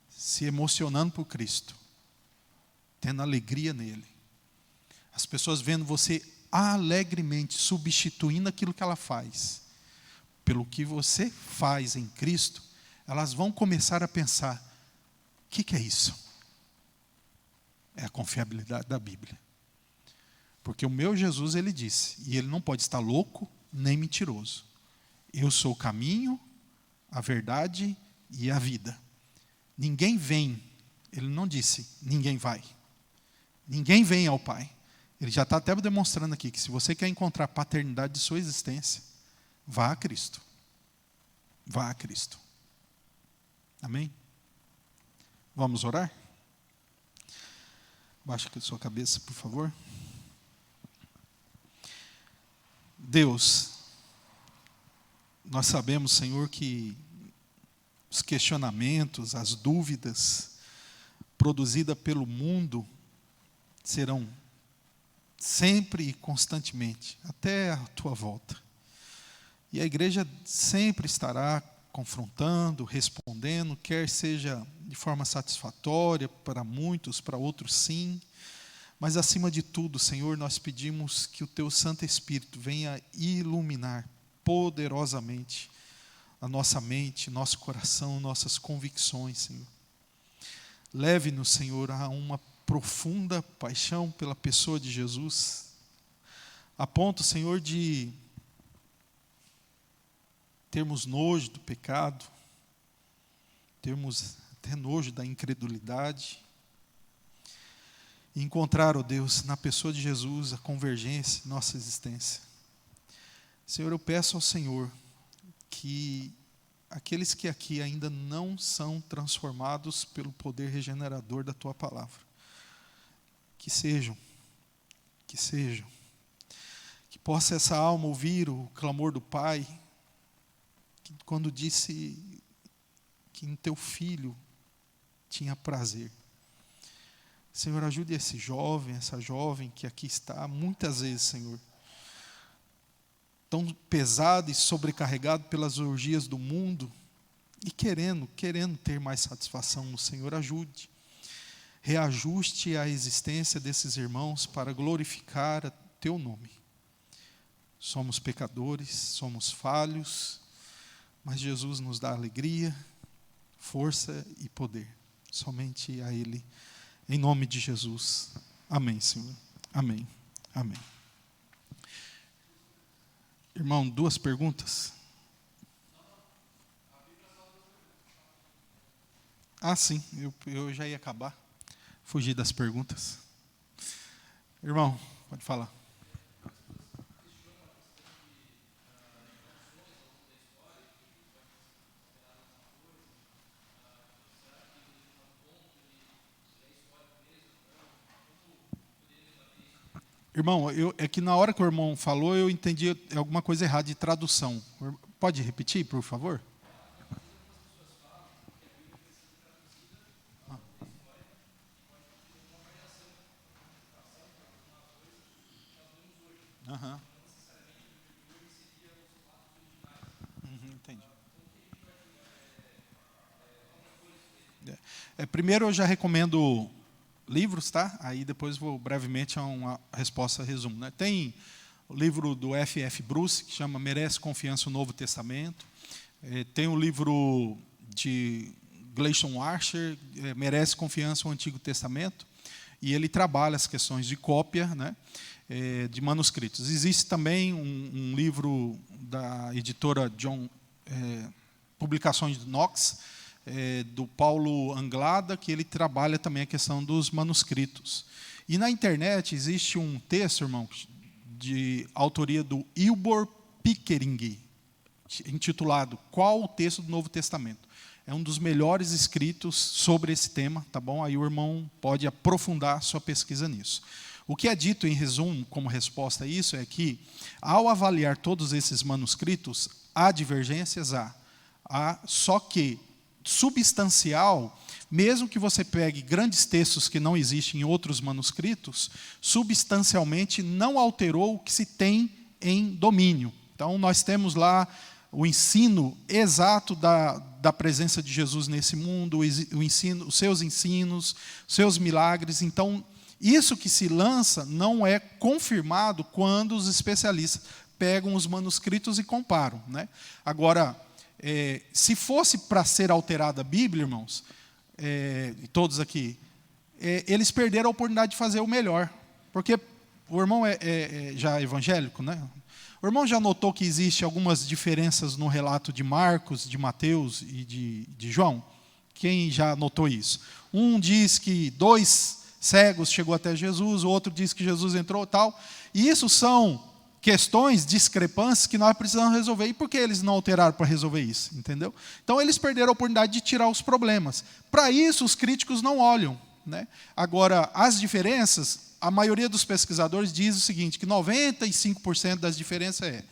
se emocionando por Cristo, tendo alegria nele, as pessoas vendo você alegremente substituindo aquilo que ela faz pelo que você faz em Cristo, elas vão começar a pensar: o que é isso? É a confiabilidade da Bíblia. Porque o meu Jesus, ele disse, e ele não pode estar louco nem mentiroso: eu sou o caminho, a verdade e a vida. Ninguém vem, ele não disse, ninguém vai. Ninguém vem ao Pai. Ele já está até demonstrando aqui que se você quer encontrar a paternidade de sua existência, vá a Cristo. Vá a Cristo. Amém? Vamos orar? Baixa aqui a sua cabeça, por favor. Deus, nós sabemos, Senhor, que os questionamentos, as dúvidas produzidas pelo mundo serão sempre e constantemente, até a tua volta. E a igreja sempre estará confrontando, respondendo, quer seja de forma satisfatória para muitos, para outros sim. Mas acima de tudo, Senhor, nós pedimos que o teu Santo Espírito venha iluminar poderosamente a nossa mente, nosso coração, nossas convicções, Senhor. Leve-nos, Senhor, a uma profunda paixão pela pessoa de Jesus, a ponto, Senhor, de termos nojo do pecado, termos até nojo da incredulidade, e encontrar, ó Deus, na pessoa de Jesus, a convergência em nossa existência. Senhor, eu peço ao Senhor que aqueles que aqui ainda não são transformados pelo poder regenerador da Tua Palavra, que sejam, que possa essa alma ouvir o clamor do Pai, que quando disse que em Teu Filho tinha prazer. Senhor, ajude esse jovem, essa jovem que aqui está, muitas vezes, Senhor, tão pesado e sobrecarregado pelas orgias do mundo, e querendo ter mais satisfação no Senhor. Ajude, reajuste a existência desses irmãos para glorificar Teu nome. Somos pecadores, somos falhos, mas Jesus nos dá alegria, força e poder. Somente a Ele. Em nome de Jesus. Amém, Senhor. Amém. Amém. Irmão, 2 perguntas. Ah, sim, eu já ia acabar. Fugir das perguntas. Irmão, pode falar. Irmão, é que na hora que o irmão falou, eu entendi alguma coisa errada de tradução. Pode repetir, por favor? Aham. Entendi. Primeiro, eu já recomendo livros, tá? Aí depois vou brevemente a uma resposta resumo. Né? Tem o livro do F.F. Bruce, que chama Merece Confiança o Novo Testamento. Tem o livro de Gleason Archer, Merece Confiança o Antigo Testamento. E ele trabalha as questões de cópia, né, de manuscritos. Existe também um livro da editora Publicações de Knox, do Paulo Anglada, que ele trabalha também a questão dos manuscritos. E na internet existe um texto, irmão, de autoria do Wilbur Pickering, intitulado Qual o Texto do Novo Testamento? É um dos melhores escritos sobre esse tema, tá bom? Aí o irmão pode aprofundar sua pesquisa nisso. O que é dito em resumo, como resposta a isso, é que, ao avaliar todos esses manuscritos, há divergências, só que substancial, mesmo que você pegue grandes textos que não existem em outros manuscritos, substancialmente não alterou o que se tem em domínio. Então, nós temos lá o ensino exato da presença de Jesus nesse mundo, os seus ensinos, seus milagres. Então, isso que se lança não é confirmado quando os especialistas pegam os manuscritos e comparam, né? Agora, se fosse para ser alterada a Bíblia, irmãos, todos aqui, eles perderam a oportunidade de fazer o melhor. Porque o irmão já evangélico, né? O irmão já notou que existe algumas diferenças no relato de Marcos, de Mateus e de João? Quem já notou isso? Um diz que 2 cegos chegou até Jesus, o outro diz que Jesus entrou, tal. E isso são questões, discrepâncias que nós precisamos resolver. E por que eles não alteraram para resolver isso? Entendeu? Então, eles perderam a oportunidade de tirar os problemas. Para isso, os críticos não olham, né? Agora, as diferenças, a maioria dos pesquisadores diz o seguinte, que 95% das diferenças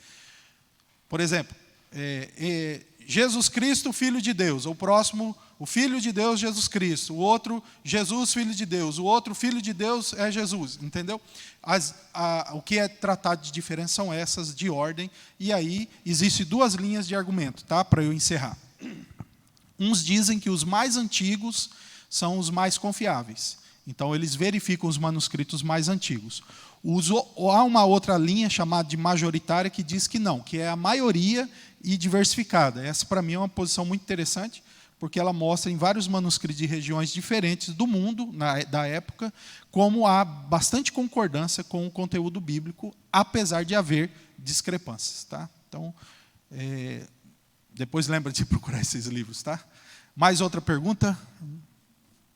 por exemplo, Jesus Cristo, Filho de Deus. O próximo, o Filho de Deus, Jesus Cristo. O outro, Jesus, Filho de Deus. O outro, Filho de Deus, é Jesus. Entendeu? O que é tratado de diferença são essas de ordem. E aí, existem 2 linhas de argumento, tá? Para eu encerrar. Uns dizem que os mais antigos são os mais confiáveis. Então, eles verificam os manuscritos mais antigos. Há uma outra linha chamada de majoritária que diz que não, que é a maioria e diversificada. Essa, para mim, é uma posição muito interessante, porque ela mostra em vários manuscritos de regiões diferentes do mundo, da época, como há bastante concordância com o conteúdo bíblico, apesar de haver discrepâncias. Tá? Então, depois lembra de procurar esses livros. Tá? Mais outra pergunta?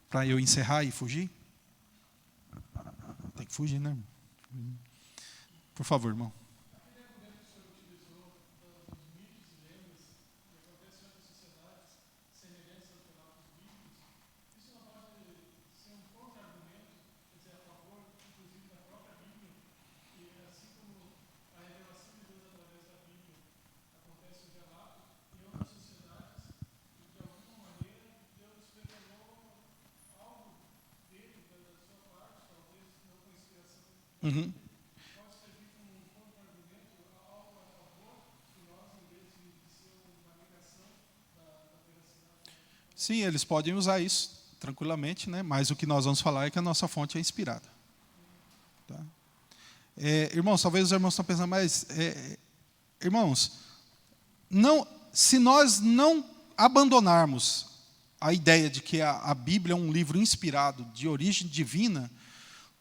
Para eu encerrar e fugir? Tem que fugir, né? Por favor, irmão. Uhum. Sim, eles podem usar isso tranquilamente, né? Mas o que nós vamos falar é que a nossa fonte é inspirada. Tá? Irmãos, talvez os irmãos estão pensando, mas, irmãos, se nós não abandonarmos a ideia de que a Bíblia é um livro inspirado, de origem divina,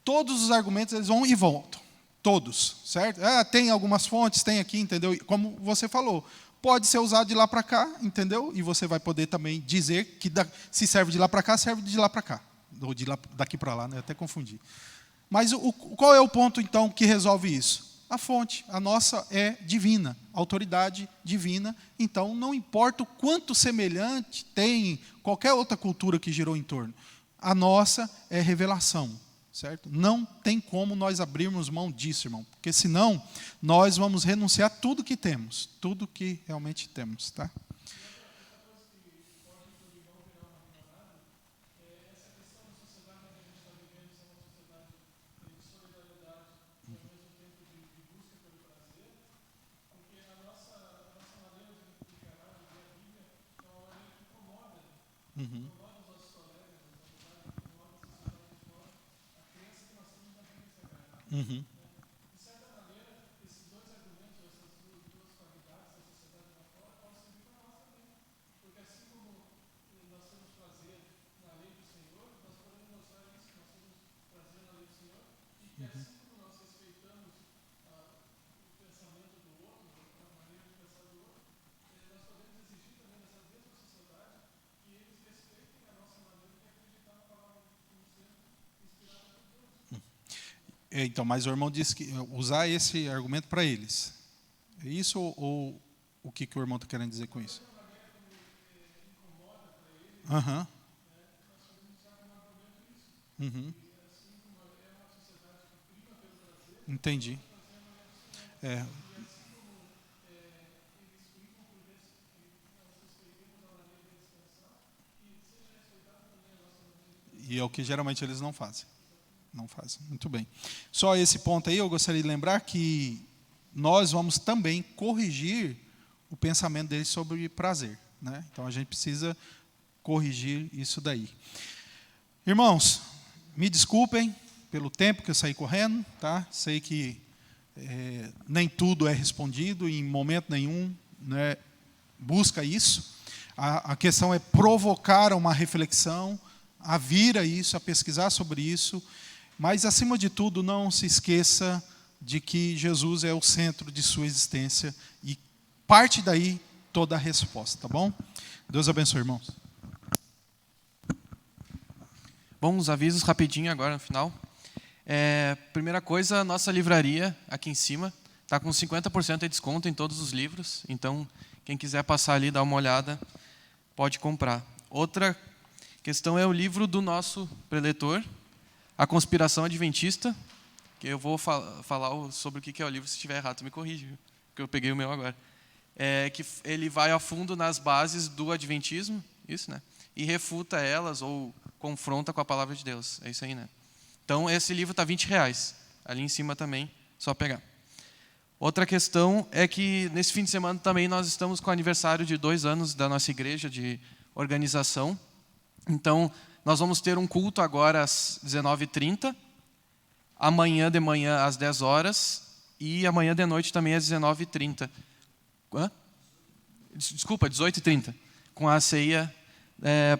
todos os argumentos eles vão e voltam. Todos, certo? Tem algumas fontes, tem aqui, entendeu? Como você falou, pode ser usado de lá para cá, entendeu? E você vai poder também dizer que se serve de lá para cá, serve de lá para cá. Ou daqui para lá, né? Até confundi. Mas qual é o ponto, então, que resolve isso? A fonte, a nossa é divina, autoridade divina. Então, não importa o quanto semelhante tem qualquer outra cultura que girou em torno. A nossa é revelação. Certo? Não tem como nós abrirmos mão disso, irmão, porque senão nós vamos renunciar a tudo que temos, tudo que realmente temos, tá? Uhum. Uhum. Então, mas o irmão disse que usar esse argumento para eles. É isso ou o que o irmão está querendo dizer com isso? Aham. Uhum. Entendi. É, e é o que geralmente eles não fazem. Não fazem. Muito bem. Só esse ponto aí, eu gostaria de lembrar que nós vamos também corrigir o pensamento deles sobre prazer, né? Então a gente precisa corrigir isso daí. Irmãos, me desculpem pelo tempo que eu saí correndo, tá? Sei que nem tudo é respondido, em momento nenhum, né, busca isso. A questão é provocar uma reflexão, a vir a isso, a pesquisar sobre isso, mas, acima de tudo, não se esqueça de que Jesus é o centro de sua existência e parte daí toda a resposta, tá bom? Deus abençoe, irmãos. Bom, uns avisos rapidinho agora no final. Primeira coisa, a nossa livraria aqui em cima está com 50% de desconto em todos os livros. Então, quem quiser passar ali, dar uma olhada, pode comprar. Outra questão é o livro do nosso preletor, A Conspiração Adventista, que eu vou falar sobre o que é o livro. Se estiver errado, tu me corrige, viu? Porque eu peguei o meu agora. Que ele vai a fundo nas bases do Adventismo, isso, né? E refuta elas ou confronta com a palavra de Deus. É isso aí, né? Então, esse livro está R$20. Ali em cima também, só pegar. Outra questão é que, nesse fim de semana também, nós estamos com o aniversário de 2 anos da nossa igreja de organização. Então, nós vamos ter um culto agora às 19h30, amanhã de manhã às 10 horas e amanhã de noite também às 19h30. Desculpa, 18h30, com a ceia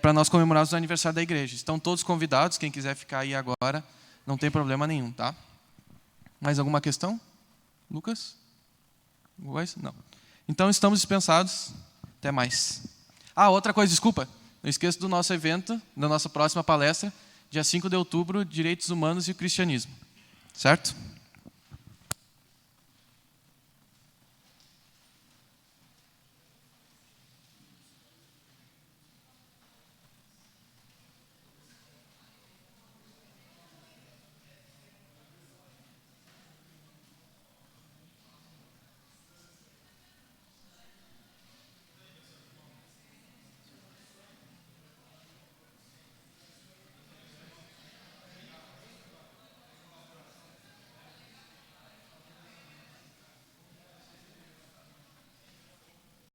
para nós comemorarmos o aniversário da igreja. Estão todos convidados, quem quiser ficar aí agora, não tem problema nenhum, tá? Mais alguma questão? Lucas? Não. Então, estamos dispensados. Até mais. Outra coisa, desculpa. Não esqueça do nosso evento, da nossa próxima palestra, dia 5 de outubro, Direitos Humanos e o Cristianismo. Certo?